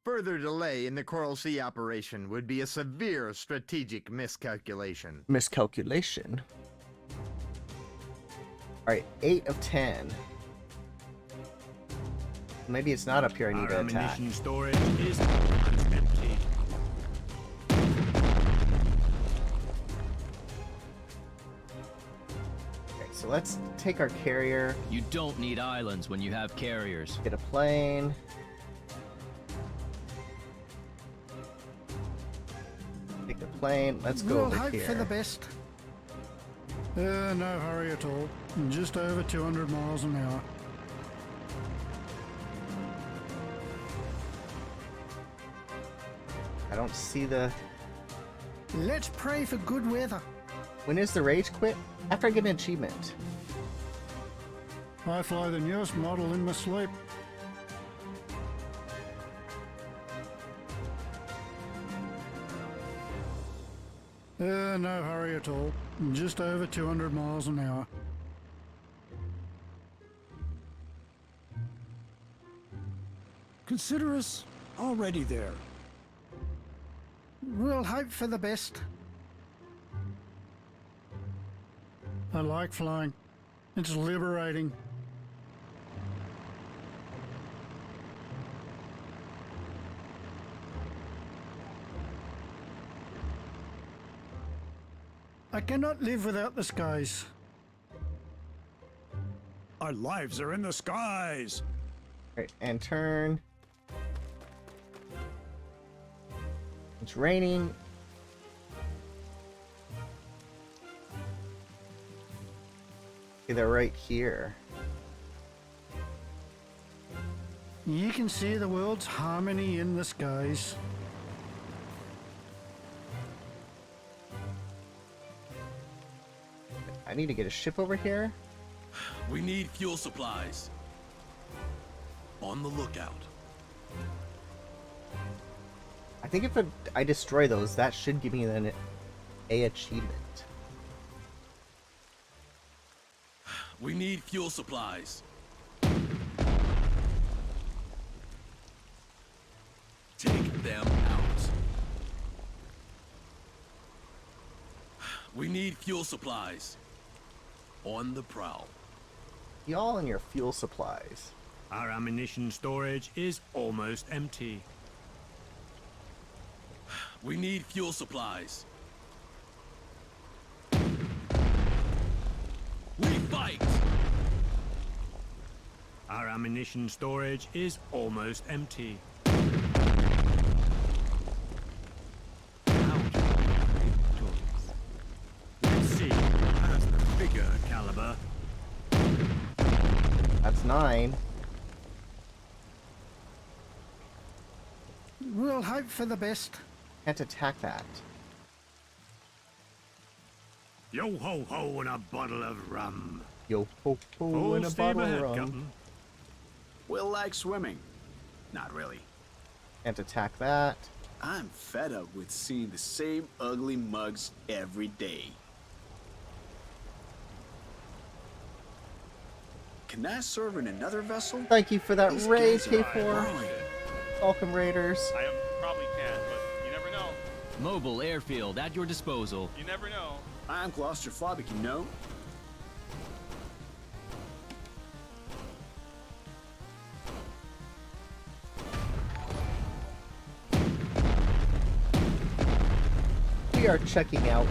Further delay in the Coral Sea operation would be a severe strategic miscalculation. Miscalculation. Alright, 8 of 10. Maybe it's not up here I need to attack. Ammunition storage is almost empty. Okay, so let's take our carrier. You don't need islands when you have carriers. Get a plane. Take the plane. Let's go We'll over hope here. for the best. No hurry at all. Just over 200 miles an hour. I don't see the... Let's pray for good weather. When is the rage quit? After I get an achievement. I fly the newest model in my sleep. No hurry at all. Just over 200 miles an hour. Consider us already there. We'll hope for the best. I like flying. It's liberating. I cannot live without the skies. Our lives are in the skies. Right, and turn. It's raining. Okay, they're right here. You can see the world's harmony in the skies. I need to get a ship over here. We need fuel supplies. On the lookout. I think if I destroy those, that should give me an achievement. We need fuel supplies. Take them out. We need fuel supplies. On the prowl. Y'all and your fuel supplies. Our ammunition storage is almost empty. We need fuel supplies. We fight! Our ammunition storage is almost empty. Let's see who has the bigger caliber. That's 9. We'll hope for the best. Can't attack that. Yo ho ho and a bottle of rum. Yo ho ho Full and a steam bottle ahead, of rum. Captain. Will like swimming. Not really. Can't attack that. I'm fed up with seeing the same ugly mugs every day. Can I serve in another vessel? Thank you for that These raid, guys are K4. annoying. Welcome, Raiders. I probably can, but you never know. Mobile airfield at your disposal. You never know. I'm claustrophobic, you know? We are checking out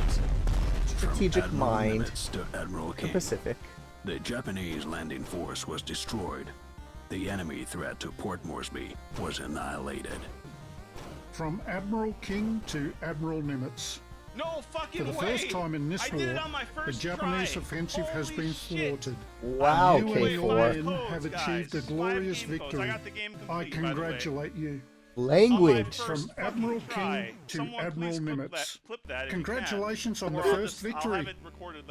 Strategic From Admiral Mind, Nimitz to Admiral the King. Pacific. The Japanese landing force was destroyed. The enemy threat to Port Moresby was annihilated. From Admiral King to Admiral Nimitz. No fucking For the way. first time in this I war, did it on my the first Japanese try. offensive has Holy been shit. thwarted. Wow, You and your K4. men have achieved a glorious victory. I congratulate you. Language. From Admiral King to Admiral Nimitz. Congratulations on the first victory.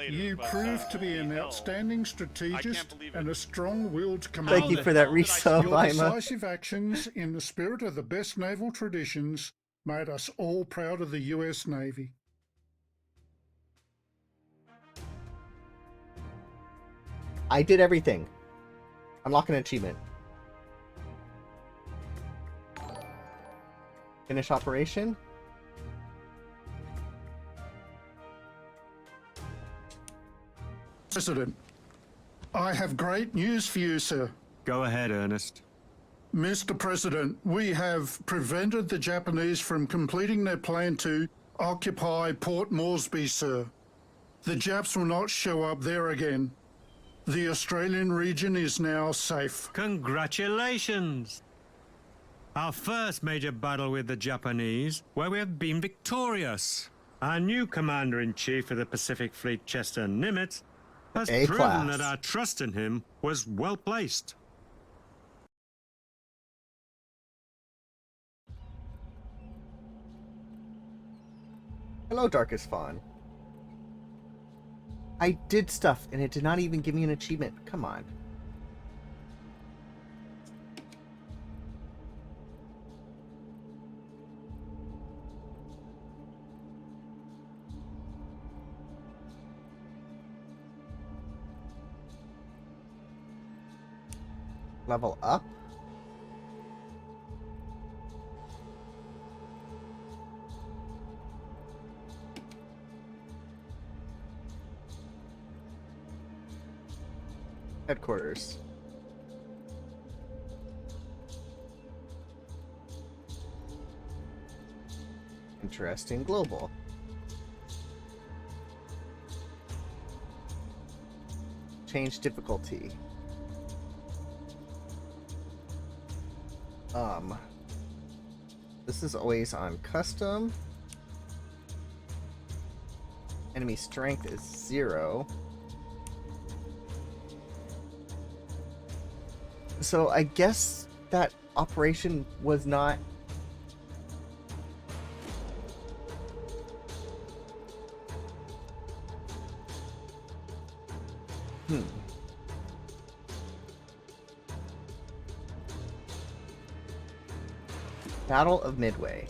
You proved to be an outstanding strategist and a strong-willed commander. Thank you for that resub, Your Ima. decisive actions in the spirit of the best naval traditions made us all proud of the US Navy. I did everything. Unlock an achievement. Finish operation. President, I have great news for you, sir. Go ahead, Ernest. Mr. President, we have prevented the Japanese from completing their plan to occupy Port Moresby, sir. The Japs will not show up there again. The Australian region is now safe. Congratulations! Our first major battle with the Japanese, where we have been victorious. Our new Commander-in-Chief of the Pacific Fleet, Chester Nimitz, has proven that our trust in him was well placed. Hello, Darkest Fawn. I did stuff and it did not even give me an achievement. Come on. Level up? Headquarters. Interesting. Global. Change difficulty. This is always on custom. Enemy strength is 0. So I guess that operation was not... Battle of Midway.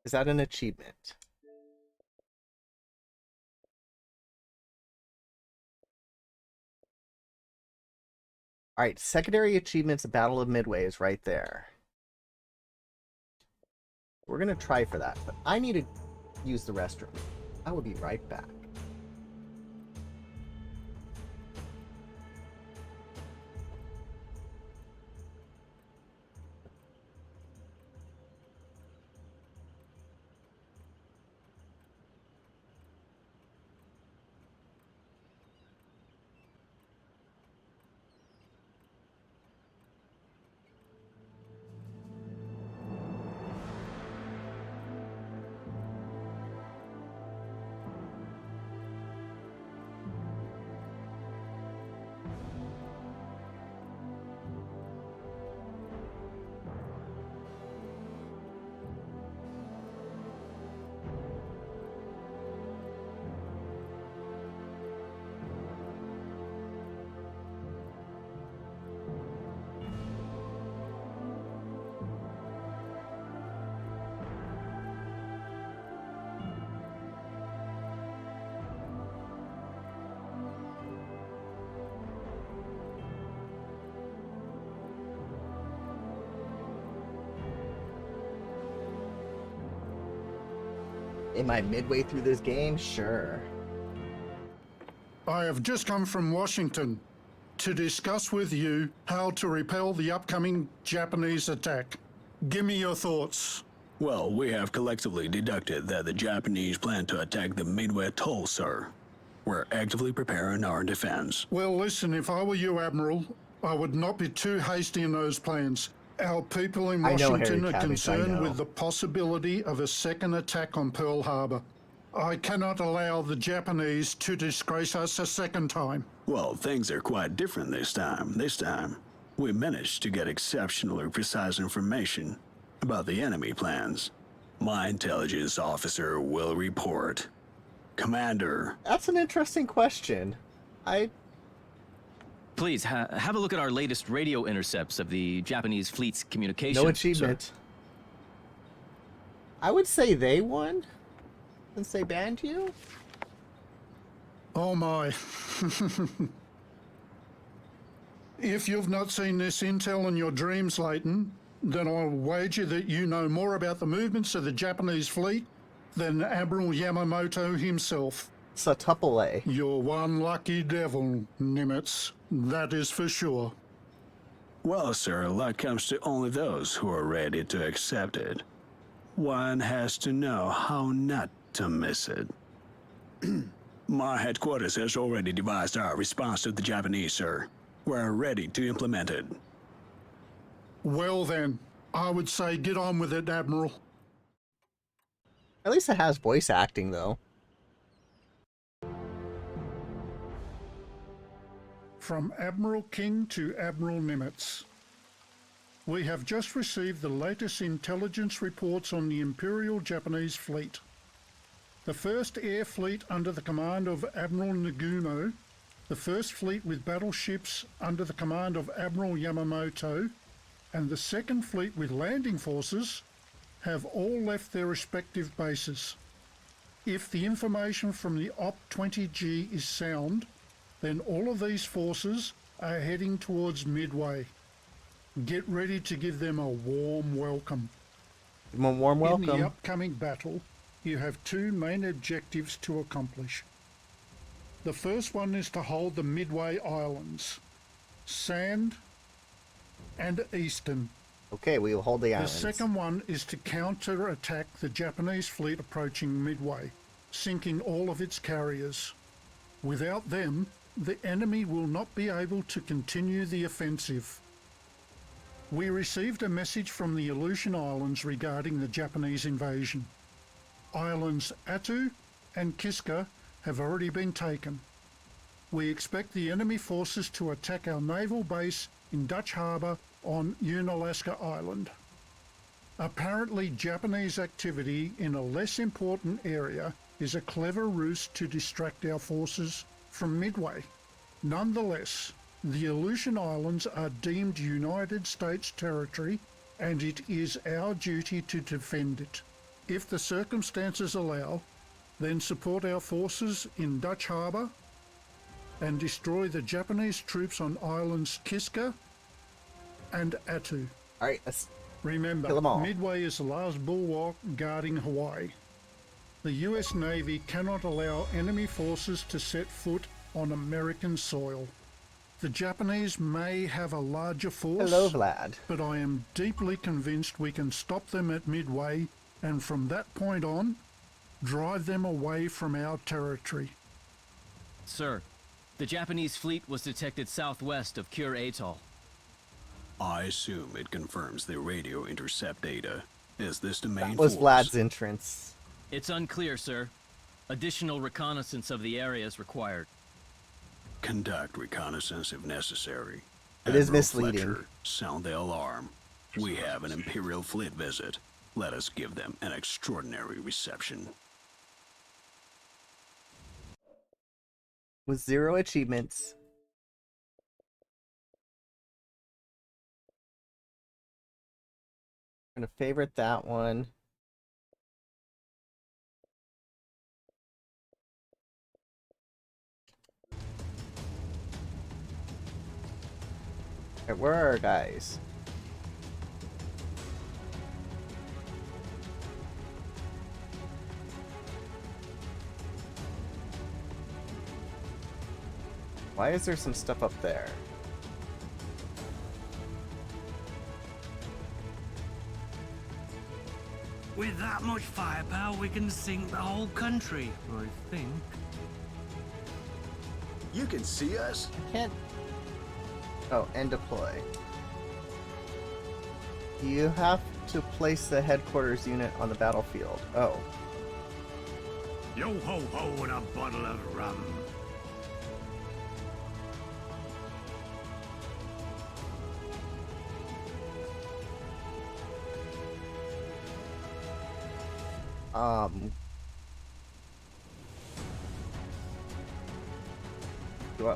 Is that an achievement? Alright, secondary achievements, Battle of Midway is right there. We're gonna try for that, but I need to use the restroom. I will be right back. Am I midway through this game? Sure. I have just come from Washington to discuss with you how to repel the upcoming Japanese attack. Give me your thoughts. Well, we have collectively deducted that the Japanese plan to attack the Midway Atoll, sir. We're actively preparing our defense. Well, listen, if I were you, Admiral, I would not be too hasty in those plans. Our people in Washington are concerned with the possibility of a second attack on Pearl Harbor. I cannot allow the Japanese to disgrace us a second time. Well, things are quite different this time. This time, we managed to get exceptionally precise information about the enemy plans. My intelligence officer will report. Commander. That's an interesting question. Please, have a look at our latest radio intercepts of the Japanese fleet's communications. No achievement. Sir. I would say they won, since they banned you. Oh my. If you've not seen this intel in your dreams, Leighton, then I'll wager that you know more about the movements of the Japanese fleet than Admiral Yamamoto himself. Satupale. You're one lucky devil, Nimitz. That is for sure. Well, sir, luck comes to only those who are ready to accept it. One has to know how not to miss it. My headquarters has already devised our response to the Japanese, sir. We're ready to implement it. Well then, I would say get on with it, Admiral. At least it has voice acting, though. From Admiral King to Admiral Nimitz. We have just received the latest intelligence reports on the Imperial Japanese fleet. The first air fleet under the command of Admiral Nagumo, the first fleet with battleships under the command of Admiral Yamamoto, and the second fleet with landing forces have all left their respective bases. If the information from the OP-20G is sound, then all of these forces are heading towards Midway. Get ready to give them a warm welcome. Give them a warm welcome. In the upcoming battle, you have two main objectives to accomplish. The first one is to hold the Midway Islands, Sand and Eastern. Okay, we will hold the islands. The second one is to counter-attack the Japanese fleet approaching Midway, sinking all of its carriers. Without them, the enemy will not be able to continue the offensive. We received a message from the Aleutian Islands regarding the Japanese invasion. Islands Attu and Kiska have already been taken. We expect the enemy forces to attack our naval base in Dutch Harbour on Unalaska Island. Apparently, Japanese activity in a less important area is a clever ruse to distract our forces from Midway. Nonetheless, the Aleutian Islands are deemed United States territory, and it is our duty to defend it. If the circumstances allow, then support our forces in Dutch Harbour and destroy the Japanese troops on islands Kiska and Attu. Alright, let's remember, kill them all. Midway is the last bulwark guarding Hawaii. The US Navy cannot allow enemy forces to set foot on American soil. The Japanese may have a larger force, Hello, Vlad. but I am deeply convinced we can stop them at Midway, and from that point on, drive them away from our territory. Sir, the Japanese fleet was detected southwest of Kure Atoll. I assume it confirms the radio intercept data. Is this the main That was force? Vlad's entrance. It's unclear, sir. Additional reconnaissance of the area is required. Conduct reconnaissance if necessary. It is Admiral misleading. Fletcher, sound the alarm. We have an Imperial fleet visit. Let us give them an extraordinary reception. With 0 achievements. I'm gonna favorite that one. Alright, where are our guys? Why is there some stuff up there? With that much firepower, we can sink the whole country, I think. You can see us? I can't. Oh, and deploy. You have to place the headquarters unit on the battlefield. Oh. Yo ho ho and a bottle of rum.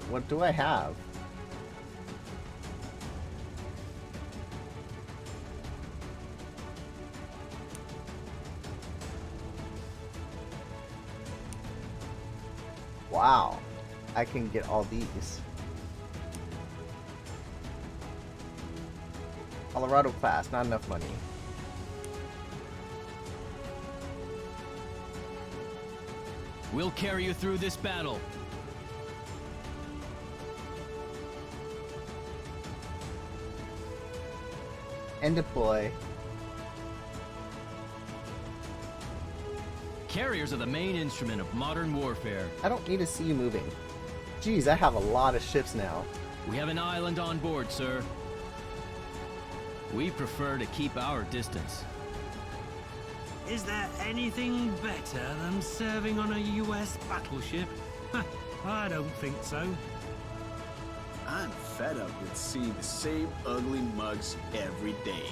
What do I have? Wow, I can get all these. Colorado class, not enough money. We'll carry you through this battle. And deploy. Carriers are the main instrument of modern warfare. I don't need to see you moving. Geez, I have a lot of ships now. We have an island on board, sir. We prefer to keep our distance. Is there anything better than serving on a US battleship? I don't think so. I'm fed up with seeing the same ugly mugs every day.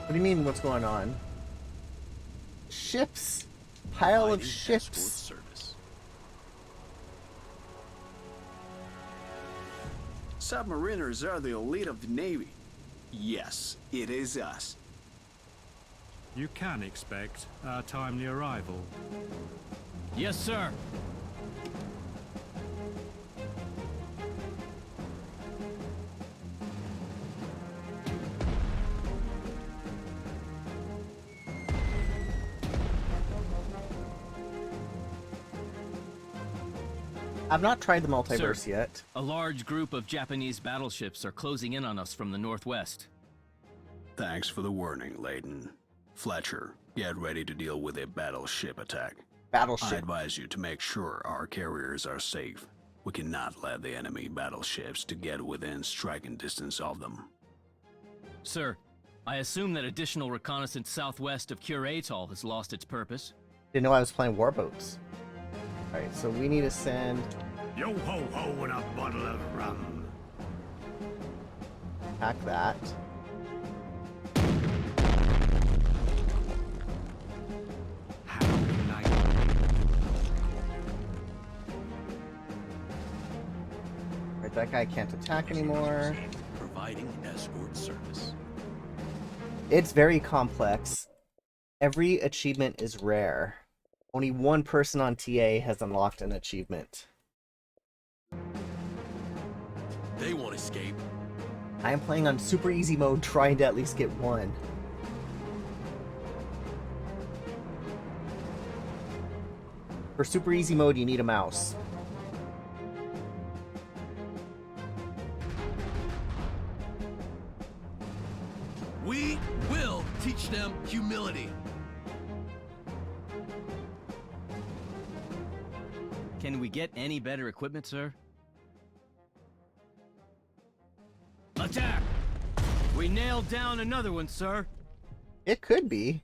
What do you mean, what's going on? Ships. Pile of Providing ships. escort service. Submariners are the elite of the Navy. Yes, it is us. You can expect our timely arrival. Yes, sir. I've not tried the multiverse Sir, yet. A large group of Japanese battleships are closing in on us from the northwest. Thanks for the warning, Layton. Fletcher, get ready to deal with a battleship attack. I Battleship. advise you to make sure our carriers are safe. We cannot let the enemy battleships to get within striking distance of them. Sir, I assume that additional reconnaissance southwest of Cure Atoll has lost its purpose. Didn't know I was playing warboats. Alright, so we need to send... Yo ho ho and a bottle of rum. Pack that. Right, that guy can't attack anymore. Providing escort service. It's very complex. Every achievement is rare. Only one person on TA has unlocked an achievement. They won't escape. I am playing on super easy mode, trying to at least get one. For super easy mode, you need a mouse. We will teach them humility. Can we get any better equipment, sir? Attack! We nailed down another one, sir. It could be.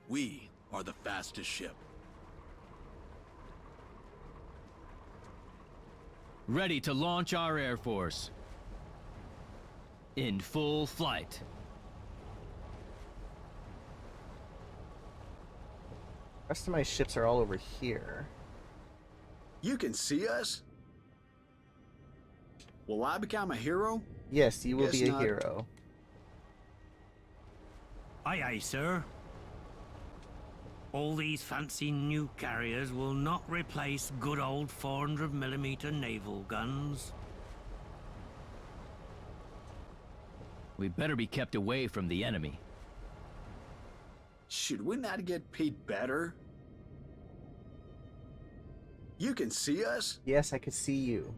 We are the fastest ship. Ready to launch our Air Force. In full flight. The rest of my ships are all over here. You can see us? Will I become a hero? Yes, you will Guess be a not. hero. Aye, aye, sir. All these fancy new carriers will not replace good old 400mm naval guns. We better be kept away from the enemy. Should we not get paid better? You can see us? Yes, I can see you.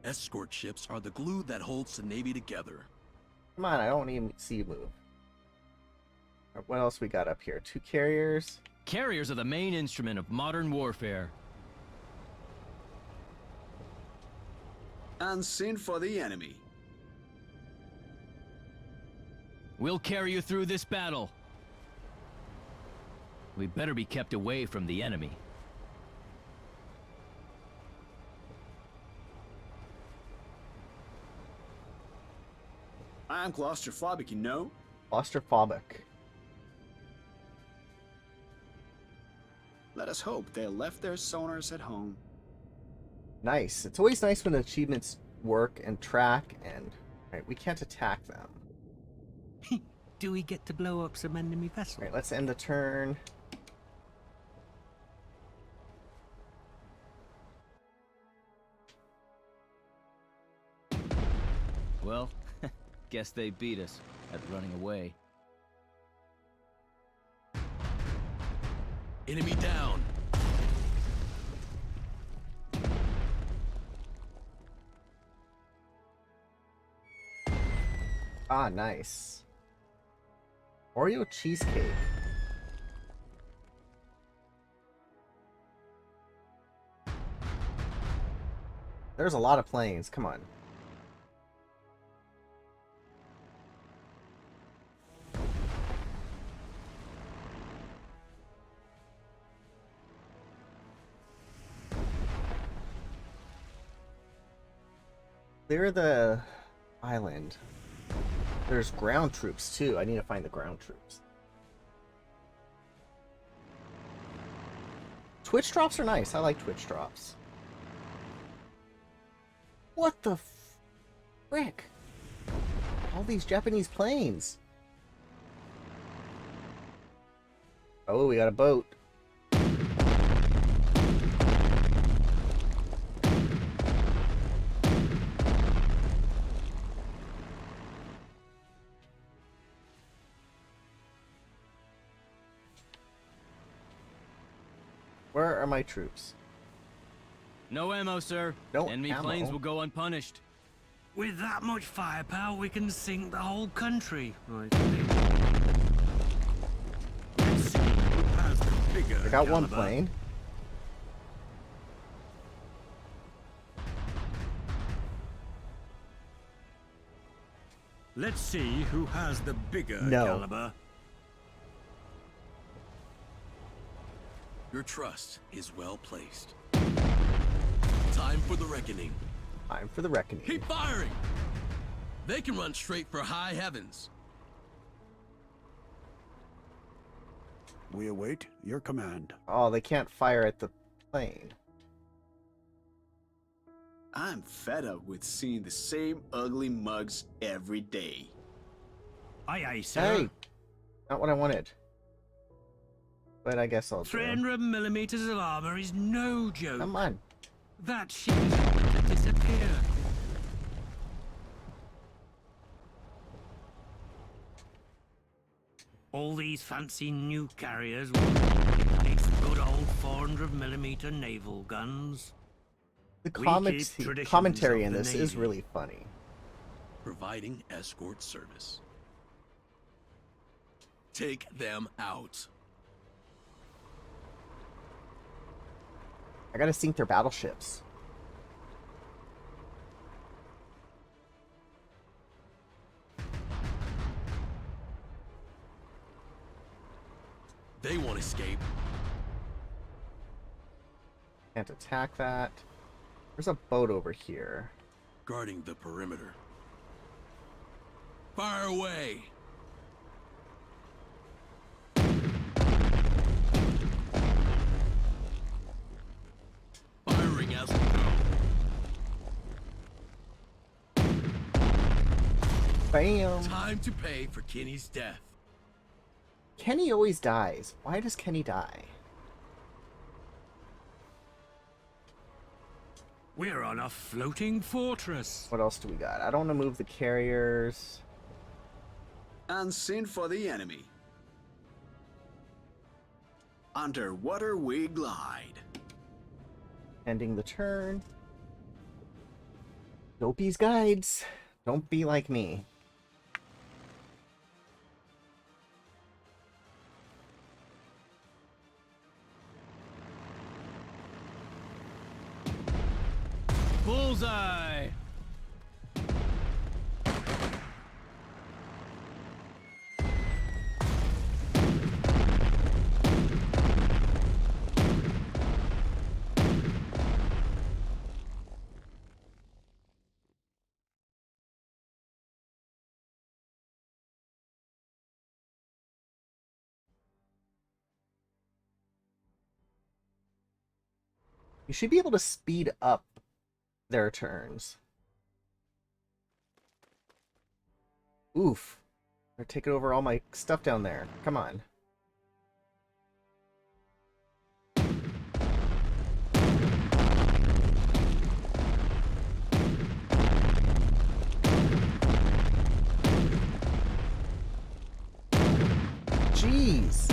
Escort ships are the glue that holds the Navy together. Come on, I don't even see you move. What else we got up here? 2 carriers. Carriers are the main instrument of modern warfare. and send for the enemy. We'll carry you through this battle. We better be kept away from the enemy. I'm claustrophobic, you know? Claustrophobic. Let us hope they left their sonars at home. Nice. It's always nice when achievements work and track and... Right, we can't attack them. Do we get to blow up some enemy vessels? Right, let's end the turn. Well, guess they beat us at running away. Enemy down. Ah, nice. Oreo cheesecake. There's a lot of planes. Come on. Clear the island. There's ground troops too. I need to find the ground troops. Twitch drops are nice. I like Twitch drops. What the frick? All these Japanese planes. Oh, we got a boat. Where are my troops? No ammo, sir. No Enemy ammo. planes will go unpunished. With that much firepower, we can sink the whole country. I got one plane. Let's see who has the bigger No. caliber. Your trust is well placed. Time for the reckoning. Time for the reckoning. Keep firing! They can run straight for high heavens. We await your command. Oh, they can't fire at the plane. I'm fed up with seeing the same ugly mugs every day. Aye, aye, sir. Hey! Not what I wanted. But I guess I'll do. 300 millimeters of armor is no joke. Come on. That ship is about to disappear. All these fancy new carriers will replace the good old 400 millimeter naval guns. The We comics, keep traditions commentary of in the this is Navy. really funny. Providing escort service. Take them out. I gotta sink their battleships. They won't escape. Can't attack that. There's a boat over here. Guarding the perimeter. Fire away! Firing as we go. Bam! Time to pay for Kenny's death. Kenny always dies. Why does Kenny die? We're on a floating fortress. What else do we got? I don't want to move the carriers. And send for the enemy. Underwater we glide. Ending the turn. Dopey's guides. Don't be like me. Bullseye! You should be able to speed up their turns. Oof. They're taking over all my stuff down there. Come on. Jeez.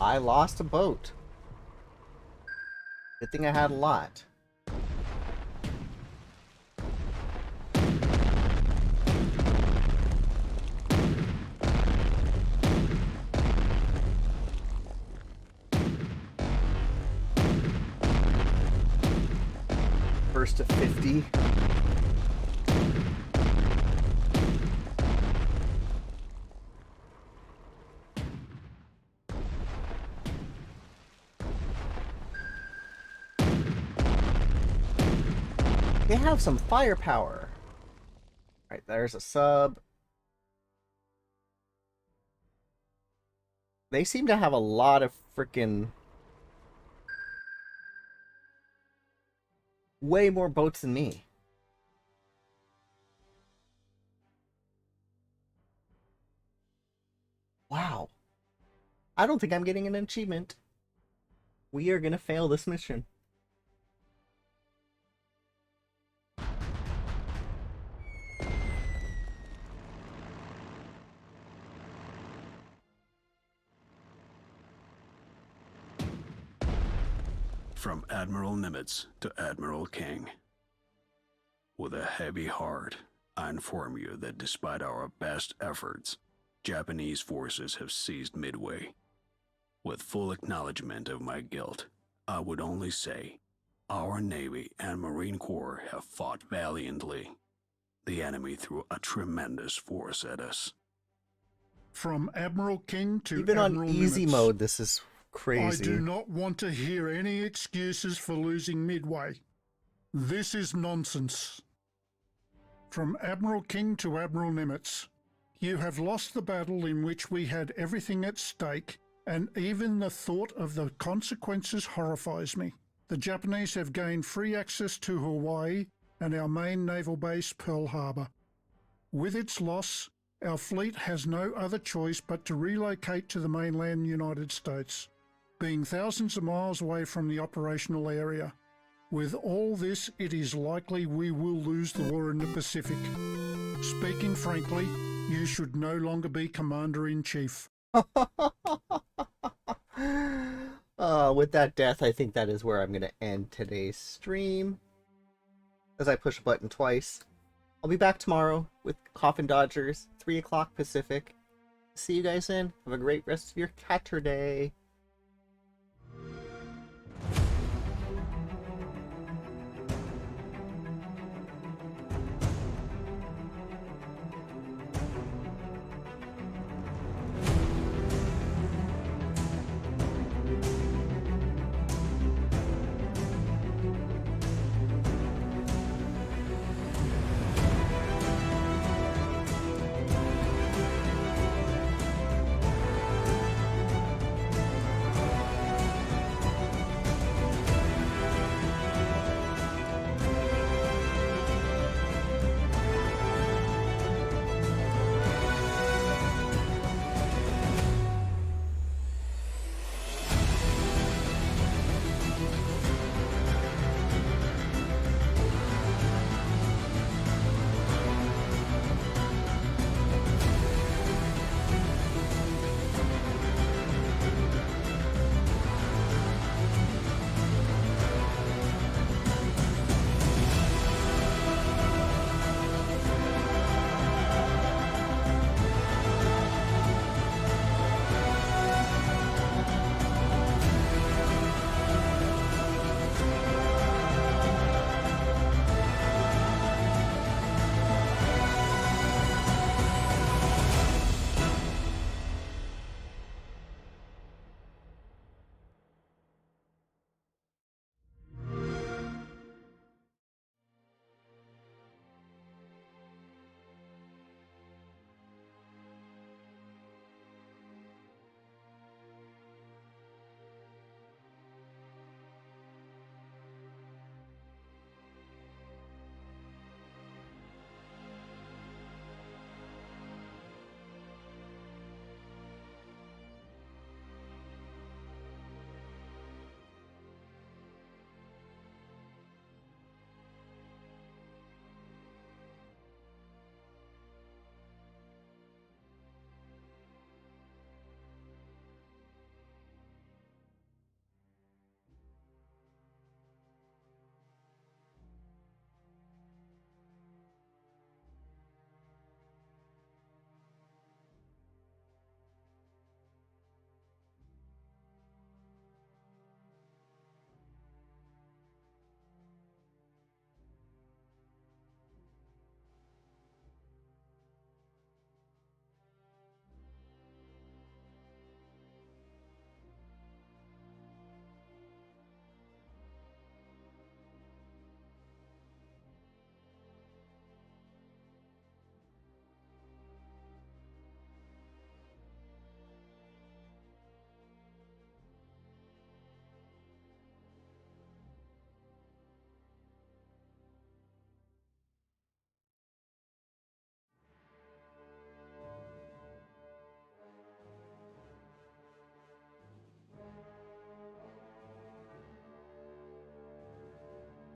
I lost a boat. Good thing I had a lot. First to 50. They have some firepower. Right, there's a sub. They seem to have a lot of freaking... way more boats than me. Wow. I don't think I'm getting an achievement. We are gonna fail this mission. From Admiral Nimitz to Admiral King. With a heavy heart, I inform you that despite our best efforts, Japanese forces have seized Midway. With full acknowledgement of my guilt, I would only say, our Navy and Marine Corps have fought valiantly. The enemy threw a tremendous force at us. From Admiral King to Even Admiral on easy Nimitz. mode, this is crazy. I do not want to hear any excuses for losing Midway. This is nonsense. From Admiral King to Admiral Nimitz, you have lost the battle in which we had everything at stake, and even the thought of the consequences horrifies me. The Japanese have gained free access to Hawaii and our main naval base, Pearl Harbor. With its loss, our fleet has no other choice but to relocate to the mainland United States, being thousands of miles away from the operational area. With all this, it is likely we will lose the war in the Pacific. Speaking frankly, you should no longer be Commander-in-Chief. With that death, I think that is where I'm going to end today's stream. As I push a button twice. I'll be back tomorrow with Coffin Dodgers, 3 o'clock Pacific. See you guys then. Have a great rest of your Saturday.